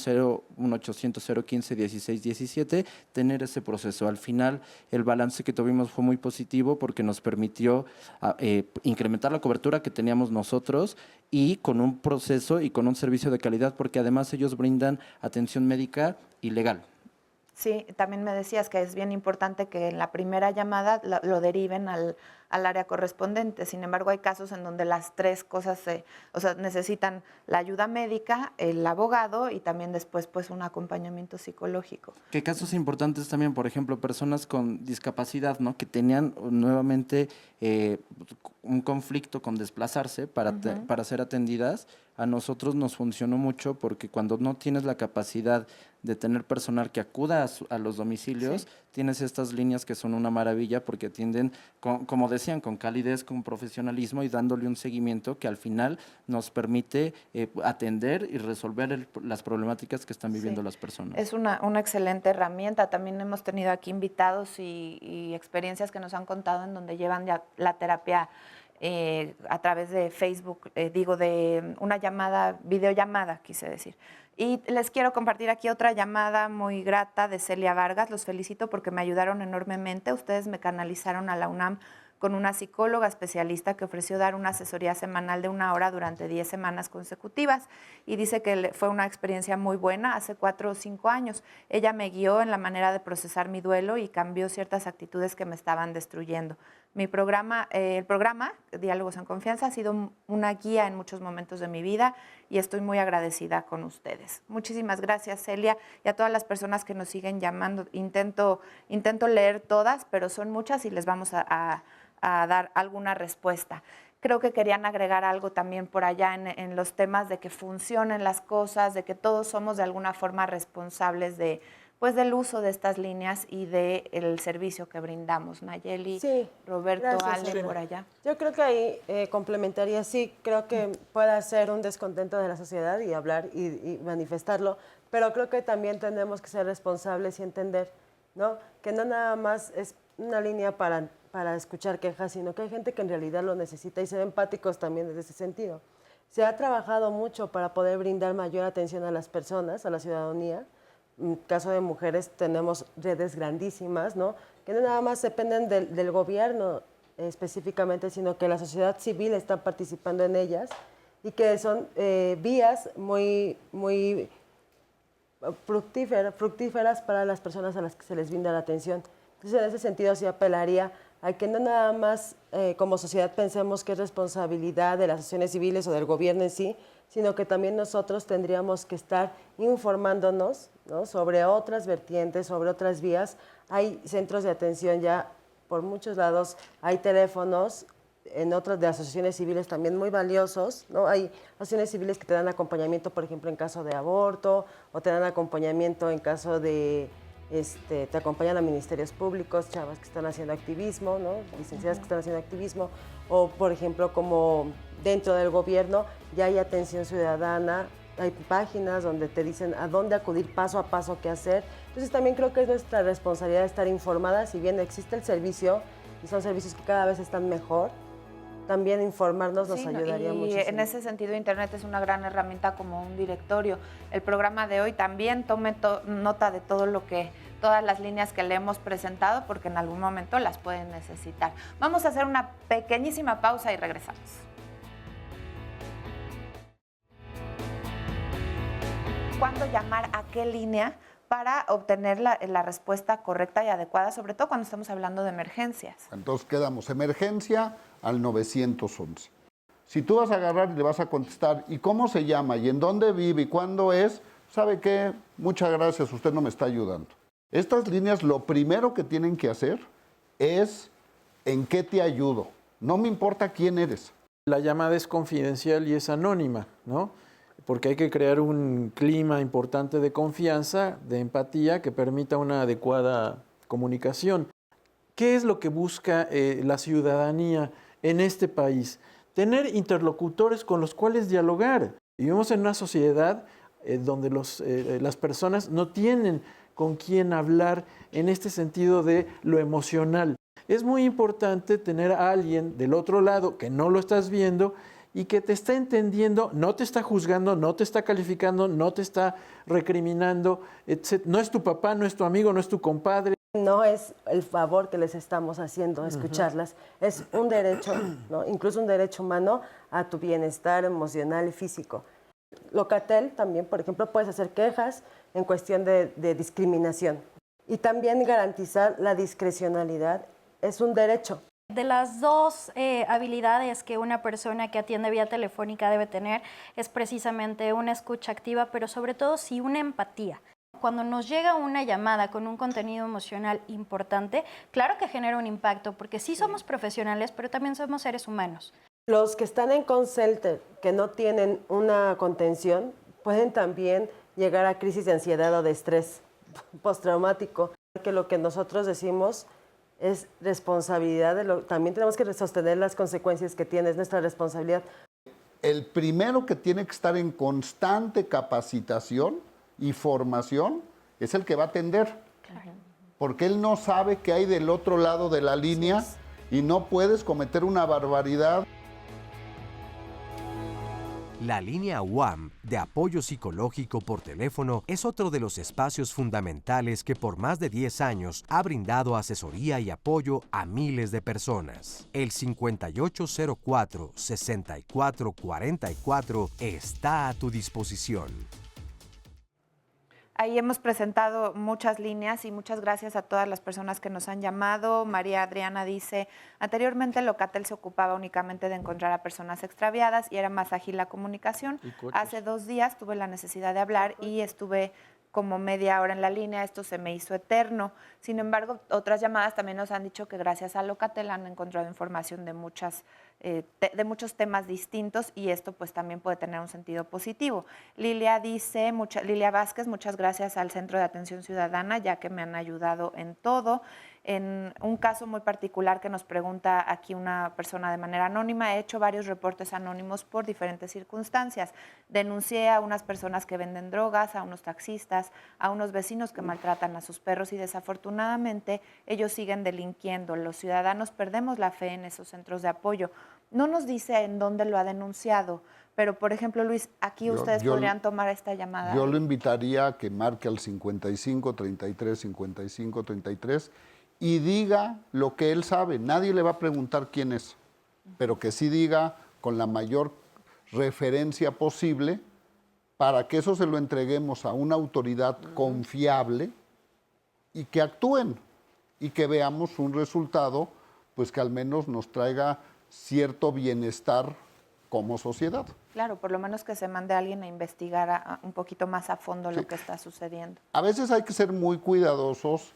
01800 015 1617 tener ese proceso. Al final, el balance que tuvimos fue muy positivo porque nos permitió incrementar la cobertura que teníamos nosotros y con un proceso y con un servicio de calidad, porque además ellos brindan atención médica y legal. Sí, también me decías que es bien importante que en la primera llamada lo deriven al área correspondiente. Sin embargo, hay casos en donde las tres cosas necesitan la ayuda médica, el abogado y también después pues un acompañamiento psicológico. ¿Qué casos importantes también? Por ejemplo, personas con discapacidad, ¿no? Que tenían nuevamente un conflicto con desplazarse para ser atendidas. A nosotros nos funcionó mucho porque cuando no tienes la capacidad de tener personal que acuda a los domicilios, tienes estas líneas que son una maravilla porque atienden, como decían, con calidez, con profesionalismo y dándole un seguimiento que al final nos permite atender y resolver las problemáticas que están viviendo las personas. Es una excelente herramienta. También hemos tenido aquí invitados y experiencias que nos han contado en donde llevan ya la terapia a través de Facebook, de una videollamada, quise decir. Y les quiero compartir aquí otra llamada muy grata de Celia Vargas. Los felicito porque me ayudaron enormemente. Ustedes me canalizaron a la UNAM con una psicóloga especialista que ofreció dar una asesoría semanal de 1 hora durante 10 semanas consecutivas y dice que fue una experiencia muy buena hace 4 o 5 años. Ella me guió en la manera de procesar mi duelo y cambió ciertas actitudes que me estaban destruyendo. El programa Diálogos en Confianza ha sido una guía en muchos momentos de mi vida y estoy muy agradecida con ustedes. Muchísimas gracias, Celia, y a todas las personas que nos siguen llamando. Intento leer todas, pero son muchas y les vamos a dar alguna respuesta. Creo que querían agregar algo también por allá en los temas de que funcionen las cosas, de que todos somos de alguna forma responsables del uso de estas líneas y del servicio que brindamos. Nayeli, Roberto, gracias, Ale, por allá. Yo creo que ahí complementaría, creo que puede ser un descontento de la sociedad y hablar y manifestarlo, pero creo que también tenemos que ser responsables y entender, ¿no? Que no nada más es una línea para escuchar quejas, sino que hay gente que en realidad lo necesita y ser empáticos también desde ese sentido. Se ha trabajado mucho para poder brindar mayor atención a las personas, a la ciudadanía. En caso de mujeres tenemos redes grandísimas, ¿no? Que no nada más dependen del gobierno específicamente, sino que la sociedad civil está participando en ellas y que son vías muy, muy fructíferas para las personas a las que se les brinda la atención. Entonces, en ese sentido, sí apelaría a que no nada más como sociedad pensemos que es responsabilidad de las asociaciones civiles o del gobierno en sí, sino que también nosotros tendríamos que estar informándonos, ¿no? Sobre otras vertientes, sobre otras vías. Hay centros de atención ya por muchos lados, hay teléfonos en otras de asociaciones civiles también muy valiosos, ¿no? Hay asociaciones civiles que te dan acompañamiento, por ejemplo, en caso de aborto, o te dan acompañamiento en caso de, te acompañan a ministerios públicos, chavas que están haciendo activismo, ¿no? Licenciadas que están haciendo activismo, o por ejemplo, como dentro del gobierno ya hay atención ciudadana, hay páginas donde te dicen a dónde acudir paso a paso, qué hacer. Entonces también creo que es nuestra responsabilidad estar informadas, si bien existe el servicio, y son servicios que cada vez están mejor, también informarnos nos ayudaría muchísimo. Y en ese sentido, Internet es una gran herramienta como un directorio. El programa de hoy también tome nota de todas las líneas que le hemos presentado, porque en algún momento las pueden necesitar. Vamos a hacer una pequeñísima pausa y regresamos. ¿Cuándo llamar a qué línea para obtener la respuesta correcta y adecuada, sobre todo cuando estamos hablando de emergencias. Entonces quedamos emergencia al 911. Si tú vas a agarrar y le vas a contestar, ¿y cómo se llama? ¿Y en dónde vive? ¿Y cuándo es? ¿Sabe qué? Muchas gracias, usted no me está ayudando. Estas líneas lo primero que tienen que hacer es ¿en qué te ayudo? No me importa quién eres. La llamada es confidencial y es anónima, ¿no? Porque hay que crear un clima importante de confianza, de empatía, que permita una adecuada comunicación. ¿Qué es lo que busca la ciudadanía en este país? Tener interlocutores con los cuales dialogar. Vivimos en una sociedad donde las personas no tienen con quién hablar en este sentido de lo emocional. Es muy importante tener a alguien del otro lado que no lo estás viendo y que te está entendiendo, no te está juzgando, no te está calificando, no te está recriminando, etc. No es tu papá, no es tu amigo, no es tu compadre. No es el favor que les estamos haciendo, escucharlas. Es un derecho, ¿no? Incluso un derecho humano a tu bienestar emocional y físico. Locatel también, por ejemplo, puedes hacer quejas en cuestión de discriminación. Y también garantizar la discrecionalidad es un derecho. De las dos habilidades que una persona que atiende vía telefónica debe tener es precisamente una escucha activa, pero sobre todo sí una empatía. Cuando nos llega una llamada con un contenido emocional importante, claro que genera un impacto, porque sí somos profesionales, pero también somos seres humanos. Los que están en call center, que no tienen una contención, pueden también llegar a crisis de ansiedad o de estrés postraumático, que lo que nosotros decimos es responsabilidad, también tenemos que sostener las consecuencias que tiene, es nuestra responsabilidad. El primero que tiene que estar en constante capacitación y formación es el que va a atender, porque él no sabe qué hay del otro lado de la línea y no puedes cometer una barbaridad. La línea UAM de apoyo psicológico por teléfono es otro de los espacios fundamentales que por más de 10 años ha brindado asesoría y apoyo a miles de personas. El 5804-6444 está a tu disposición. Ahí hemos presentado muchas líneas y muchas gracias a todas las personas que nos han llamado. María Adriana dice, anteriormente Locatel se ocupaba únicamente de encontrar a personas extraviadas y era más ágil la comunicación. Hace 2 días tuve la necesidad de hablar y estuve como media hora en la línea, esto se me hizo eterno. Sin embargo, otras llamadas también nos han dicho que gracias a Locatel han encontrado información de muchos temas distintos y esto pues también puede tener un sentido positivo. Lilia dice, Lilia Vázquez, muchas gracias al Centro de Atención Ciudadana, ya que me han ayudado en todo. En un caso muy particular que nos pregunta aquí una persona de manera anónima, he hecho varios reportes anónimos por diferentes circunstancias. Denuncié a unas personas que venden drogas, a unos taxistas, a unos vecinos que maltratan a sus perros y desafortunadamente ellos siguen delinquiendo. Los ciudadanos perdemos la fe en esos centros de apoyo. No nos dice en dónde lo ha denunciado, pero por ejemplo, Luis, aquí ustedes podrían tomar esta llamada. Yo lo invitaría a que marque al 55 33 55 33 y diga lo que él sabe. Nadie le va a preguntar quién es, pero que sí diga con la mayor referencia posible para que eso se lo entreguemos a una autoridad confiable y que actúen y que veamos un resultado pues que al menos nos traiga cierto bienestar como sociedad. Claro, por lo menos que se mande a alguien a investigar un poquito más a fondo lo que está sucediendo. A veces hay que ser muy cuidadosos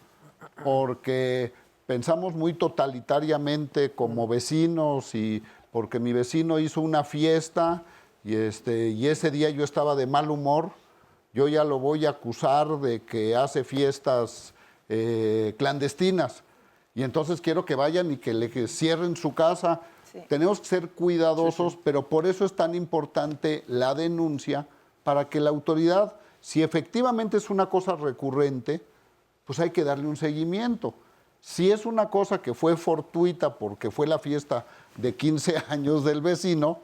porque pensamos muy totalitariamente como vecinos y porque mi vecino hizo una fiesta y ese día yo estaba de mal humor, yo ya lo voy a acusar de que hace fiestas clandestinas y entonces quiero que vayan y que le cierren su casa. Sí. Tenemos que ser cuidadosos, pero por eso es tan importante la denuncia para que la autoridad, si efectivamente es una cosa recurrente, pues hay que darle un seguimiento. Si es una cosa que fue fortuita porque fue la fiesta de 15 años del vecino,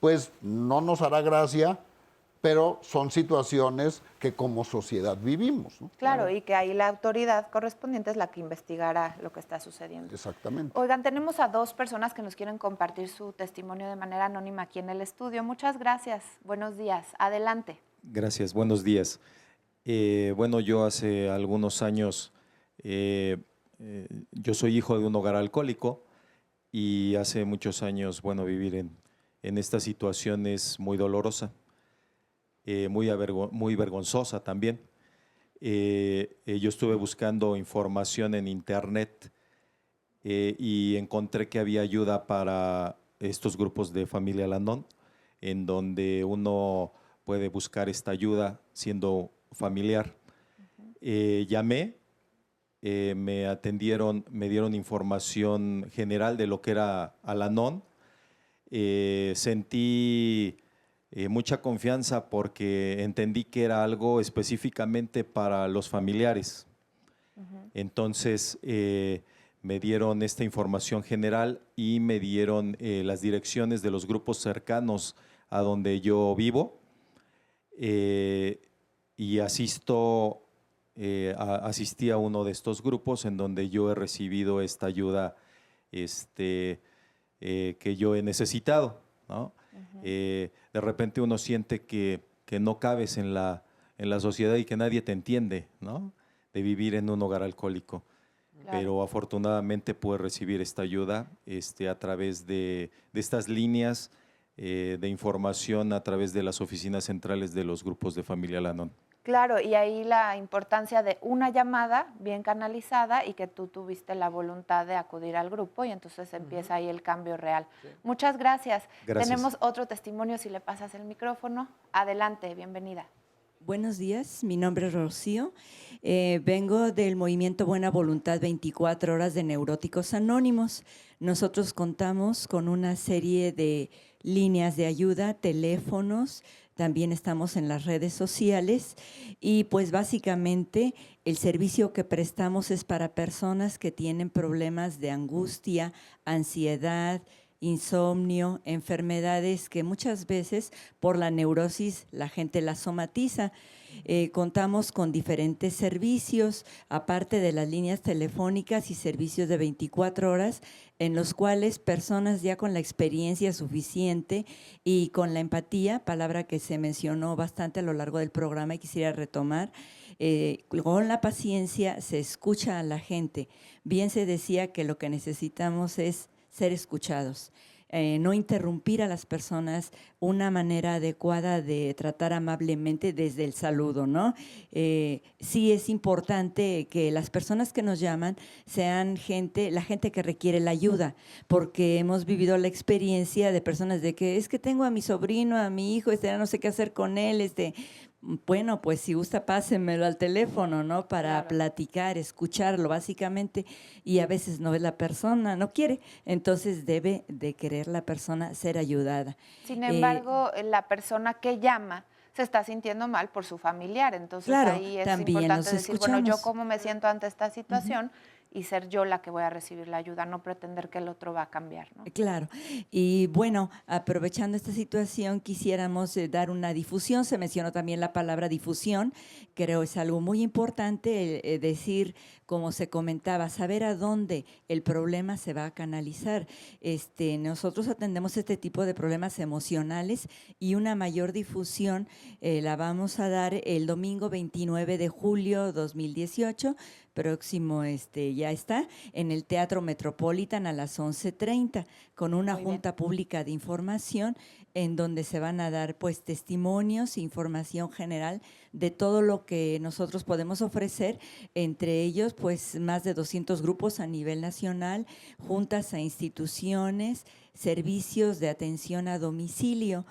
pues no nos hará gracia, pero son situaciones que como sociedad vivimos, ¿no? Claro, y que ahí la autoridad correspondiente es la que investigará lo que está sucediendo. Exactamente. Oigan, tenemos a 2 personas que nos quieren compartir su testimonio de manera anónima aquí en el estudio. Muchas gracias. Buenos días. Adelante. Gracias. Buenos días. Bueno, yo hace algunos años, yo soy hijo de un hogar alcohólico y hace muchos años, bueno, vivir en esta situación es muy dolorosa, muy vergonzosa también. Yo estuve buscando información en internet y encontré que había ayuda para estos grupos de familia Al-Anon, en donde uno puede buscar esta ayuda siendo familiar. Llamé, me atendieron, me dieron información general de lo que era Al-Anon. Sentí mucha confianza porque entendí que era algo específicamente para los familiares. Entonces, me dieron esta información general y me dieron las direcciones de los grupos cercanos a donde yo vivo. Y asistí a uno de estos grupos en donde yo he recibido esta ayuda que yo he necesitado, ¿no? De repente uno siente que no cabes en la sociedad y que nadie te entiende, ¿no? De vivir en un hogar alcohólico. Claro. Pero afortunadamente pude recibir esta ayuda a través de estas líneas de información a través de las oficinas centrales de los grupos de familia Al-Anon. Claro, y ahí la importancia de una llamada bien canalizada y que tú tuviste la voluntad de acudir al grupo y entonces empieza ahí el cambio real. Sí. Muchas gracias. Tenemos otro testimonio, si le pasas el micrófono. Adelante, bienvenida. Buenos días, mi nombre es Rocío. Vengo del movimiento Buena Voluntad 24 Horas de Neuróticos Anónimos. Nosotros contamos con una serie de líneas de ayuda, teléfonos, también estamos en las redes sociales y pues básicamente el servicio que prestamos es para personas que tienen problemas de angustia, ansiedad, insomnio, enfermedades que muchas veces por la neurosis la gente las somatiza. Contamos con diferentes servicios, aparte de las líneas telefónicas y servicios de 24 horas, en los cuales personas ya con la experiencia suficiente y con la empatía, palabra que se mencionó bastante a lo largo del programa y quisiera retomar, con la paciencia se escucha a la gente. Bien se decía que lo que necesitamos es ser escuchados. No interrumpir a las personas, una manera adecuada de tratar amablemente desde el saludo, ¿no? Sí es importante que las personas que nos llaman sean la gente que requiere la ayuda, porque hemos vivido la experiencia de personas de que es que tengo a mi sobrino, a mi hijo, no sé qué hacer con él, bueno, pues si gusta pásenmelo al teléfono, ¿no? Para platicar, escucharlo básicamente, y a veces no es la persona, no quiere, entonces debe de querer la persona ser ayudada. Sin embargo, la persona que llama se está sintiendo mal por su familiar, entonces claro, ahí es importante decir, bueno, yo cómo me siento ante esta situación, y ser yo la que voy a recibir la ayuda, no pretender que el otro va a cambiar, ¿no? Claro, y bueno, aprovechando esta situación quisiéramos dar una difusión, se mencionó también la palabra difusión, creo es algo muy importante decir, como se comentaba, saber a dónde el problema se va a canalizar. Nosotros atendemos este tipo de problemas emocionales y una mayor difusión la vamos a dar el domingo 29 de julio 2018, próximo ya está, en el Teatro Metropolitan a las 11:30, con una junta pública de información en donde se van a dar pues testimonios, información general de todo lo que nosotros podemos ofrecer, entre ellos pues más de 200 grupos a nivel nacional, juntas a instituciones, servicios de atención a domicilio,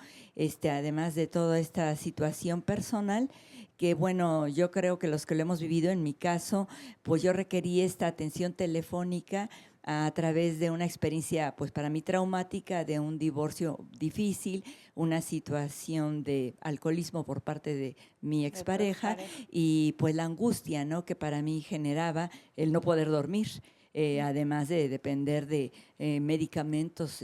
además de toda esta situación personal, que bueno, yo creo que los que lo hemos vivido, en mi caso, pues yo requerí esta atención telefónica a través de una experiencia, pues para mí traumática, de un divorcio difícil, una situación de alcoholismo por parte de mi expareja y pues la angustia, ¿no?, que para mí generaba el no poder dormir. Además de depender de medicamentos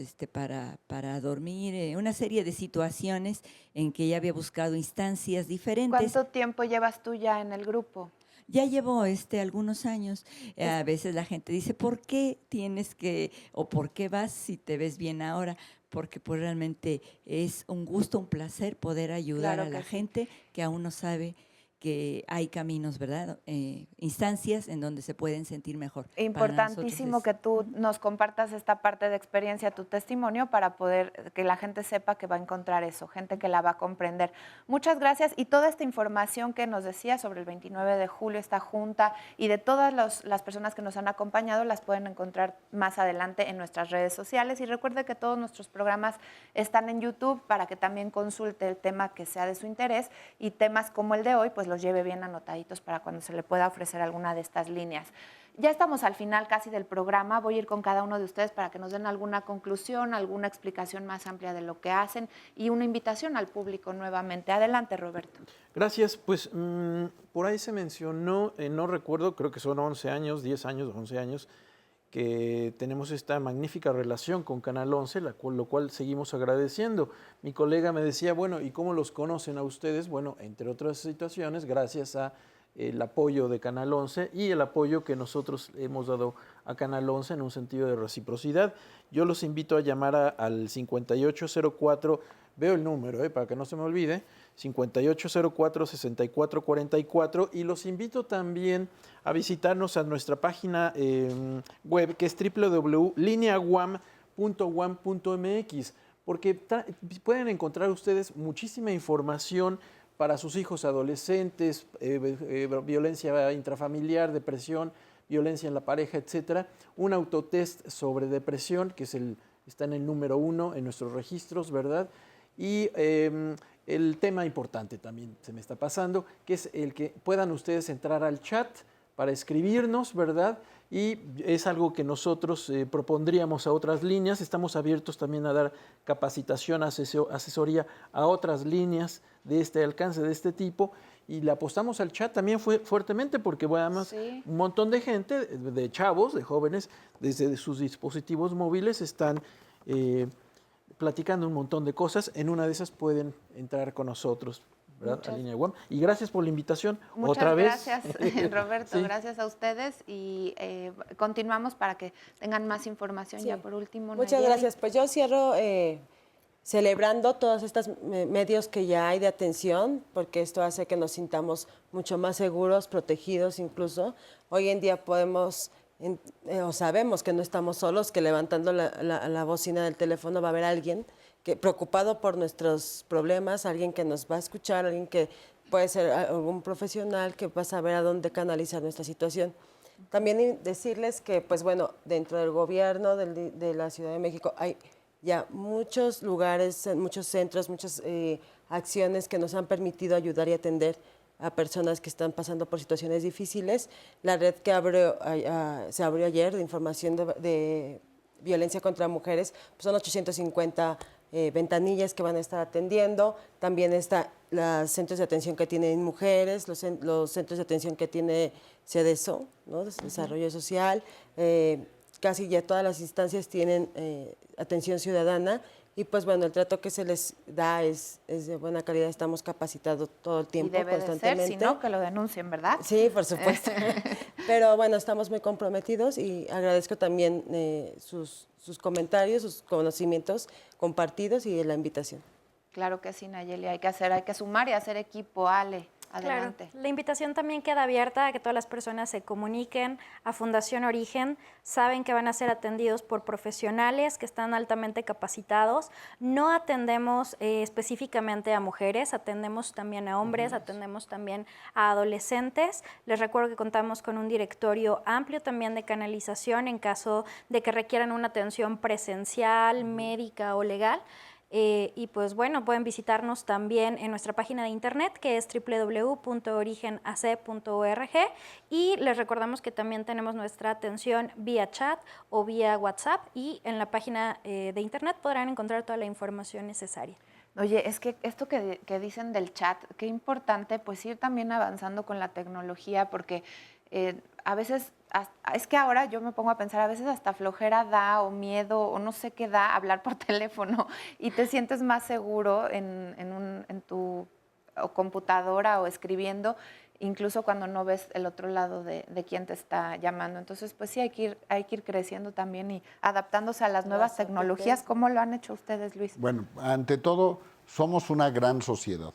para dormir, una serie de situaciones en que ella había buscado instancias diferentes. ¿Cuánto tiempo llevas tú ya en el grupo? Ya llevo algunos años. A veces la gente dice, ¿por qué tienes que, o por qué vas si te ves bien ahora? Porque pues realmente es un gusto, un placer poder ayudar a la gente que aún no sabe que hay caminos, ¿verdad? Instancias en donde se pueden sentir mejor. Importantísimo que tú nos compartas esta parte de experiencia, tu testimonio, para poder que la gente sepa que va a encontrar eso, gente que la va a comprender. Muchas gracias, y toda esta información que nos decía sobre el 29 de julio, esta junta, y de todas las personas que nos han acompañado, las pueden encontrar más adelante en nuestras redes sociales. Y recuerde que todos nuestros programas están en YouTube para que también consulte el tema que sea de su interés, y temas como el de hoy, pues los lleve bien anotaditos para cuando se le pueda ofrecer alguna de estas líneas. Ya estamos al final casi del programa. Voy a ir con cada uno de ustedes para que nos den alguna conclusión, alguna explicación más amplia de lo que hacen y una invitación al público nuevamente. Adelante, Roberto. Gracias. Pues por ahí se mencionó, no recuerdo, creo que son 11 años, 10 años, 11 años, que tenemos esta magnífica relación con Canal 11, lo cual seguimos agradeciendo. Mi colega me decía, bueno, ¿y cómo los conocen a ustedes? Bueno, entre otras situaciones, gracias a el apoyo de Canal 11 y el apoyo que nosotros hemos dado a Canal 11 en un sentido de reciprocidad. Yo los invito a llamar al 5804, veo el número para que no se me olvide, 5804-6444, y los invito también a visitarnos a nuestra página web, que es www.lineawam.wam.mx, porque pueden encontrar ustedes muchísima información para sus hijos adolescentes, violencia intrafamiliar, depresión, violencia en la pareja, etcétera. Un autotest sobre depresión, que está en el número 1 en nuestros registros, ¿verdad? Y el tema importante también se me está pasando, que es el que puedan ustedes entrar al chat para escribirnos, ¿verdad? Y es algo que nosotros propondríamos a otras líneas. Estamos abiertos también a dar capacitación, asesoría a otras líneas de este alcance, de este tipo. Y le apostamos al chat también fuertemente, porque además un montón de gente, de chavos, de jóvenes, desde sus dispositivos móviles están platicando un montón de cosas. En una de esas pueden entrar con nosotros, ¿verdad? A Línea WAM. Y gracias por la invitación. Otra vez. Muchas gracias, Roberto. Gracias a ustedes, y continuamos para que tengan más información. Ya por último, muchas Nayeli. gracias. Pues yo cierro celebrando todos estos medios que ya hay de atención, porque esto hace que nos sintamos mucho más seguros, protegidos incluso. Hoy en día podemos o sabemos que no estamos solos, que levantando la bocina del teléfono va a haber alguien que preocupado por nuestros problemas, alguien que nos va a escuchar, alguien que puede ser algún profesional que va a saber a dónde canalizar nuestra situación. También decirles que, pues bueno, dentro del gobierno de la Ciudad de México hay ya muchos lugares, muchos centros, muchas acciones que nos han permitido ayudar y atender a personas que están pasando por situaciones difíciles. La red que se abrió ayer de información de violencia contra mujeres, pues son 850 ventanillas que van a estar atendiendo. También está los centros de atención que tienen mujeres, los centros de atención que tiene CDSO, ¿no? Desarrollo Social. Casi ya todas las instancias tienen atención ciudadana. Y pues bueno, el trato que se les da es de buena calidad, estamos capacitados todo el tiempo, y debe constantemente. De ser, si no, que lo denuncien, ¿verdad? Sí, por supuesto. Pero bueno, estamos muy comprometidos, y agradezco también sus comentarios, sus conocimientos compartidos y la invitación. Claro que sí, Nayeli, hay que sumar y hacer equipo. Ale, adelante. Claro. La invitación también queda abierta a que todas las personas se comuniquen a Fundación Origen. Saben que van a ser atendidos por profesionales que están altamente capacitados. No atendemos específicamente a mujeres, atendemos también a hombres, atendemos también a adolescentes. Les recuerdo que contamos con un directorio amplio también de canalización en caso de que requieran una atención presencial, médica o legal. Y pues bueno, pueden visitarnos también en nuestra página de internet, que es www.origenac.org, y les recordamos que también tenemos nuestra atención vía chat o vía WhatsApp, y en la página de internet podrán encontrar toda la información necesaria. Oye, es que esto que dicen del chat, qué importante pues ir también avanzando con la tecnología, porque a veces, es que ahora yo me pongo a pensar, a veces hasta flojera da, o miedo, o no sé qué da hablar por teléfono, y te sientes más seguro en tu computadora o escribiendo, incluso cuando no ves el otro lado de quién te está llamando. Entonces, pues sí, hay que ir creciendo también y adaptándose a las nuevas tecnologías. ¿Cómo lo han hecho ustedes, Luis? Bueno, ante todo, somos una gran sociedad.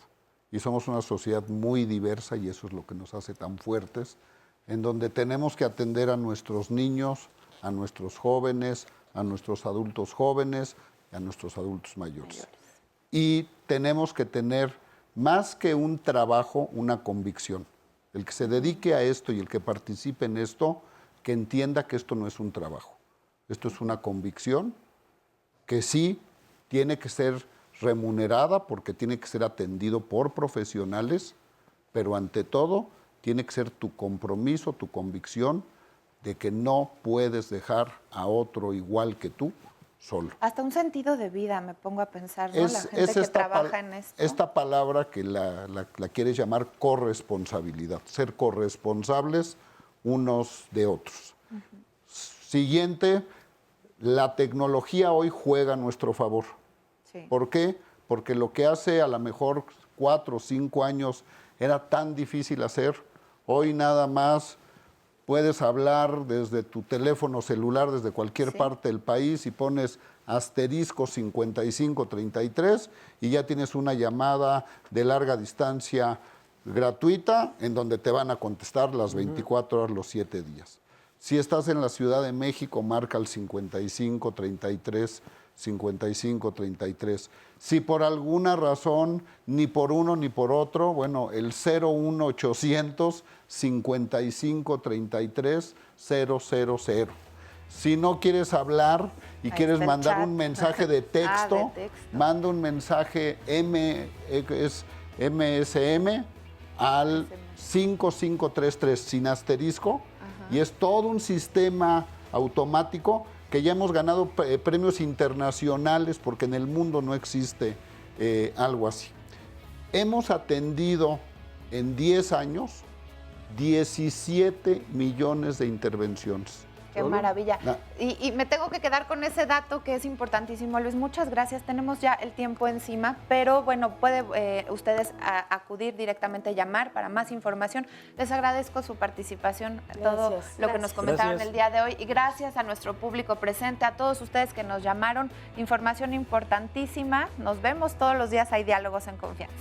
y somos una sociedad muy diversa y eso es lo que nos hace tan fuertes, en donde tenemos que atender a nuestros niños, a nuestros jóvenes, a nuestros adultos jóvenes y a nuestros adultos mayores. Y tenemos que tener más que un trabajo, una convicción. El que se dedique a esto y el que participe en esto, que entienda que esto no es un trabajo. Esto es una convicción que sí tiene que ser remunerada porque tiene que ser atendido por profesionales, pero ante todo tiene que ser tu compromiso, tu convicción de que no puedes dejar a otro igual que tú solo. Hasta un sentido de vida, me pongo a pensar, ¿no? La gente que trabaja en esto. Esta palabra que la quieres llamar corresponsabilidad, ser corresponsables unos de otros. Siguiente, la tecnología hoy juega a nuestro favor. Sí. ¿Por qué? Porque lo que hace a lo mejor 4 o 5 años era tan difícil hacer, hoy nada más puedes hablar desde tu teléfono celular, desde cualquier parte del país y pones asterisco 5533 y ya tienes una llamada de larga distancia gratuita en donde te van a contestar las 24 horas, los 7 días. Si estás en la Ciudad de México, marca el 5533, 5533. Si por alguna razón, ni por uno ni por otro, bueno, el 01800 5533 000. Si no quieres hablar y quieres mandar un mensaje de texto, manda un mensaje MSM al 5533 sin asterisco. Y es todo un sistema automático que ya hemos ganado premios internacionales porque en el mundo no existe algo así. Hemos atendido en 10 años 17 millones de intervenciones. Qué maravilla. Y me tengo que quedar con ese dato que es importantísimo, Luis. Muchas gracias. Tenemos ya el tiempo encima, pero bueno, puede ustedes acudir directamente, llamar para más información. Les agradezco su participación, todo lo que nos comentaron el día de hoy. Y gracias a nuestro público presente, a todos ustedes que nos llamaron. Información importantísima. Nos vemos todos los días. Hay Diálogos en Confianza.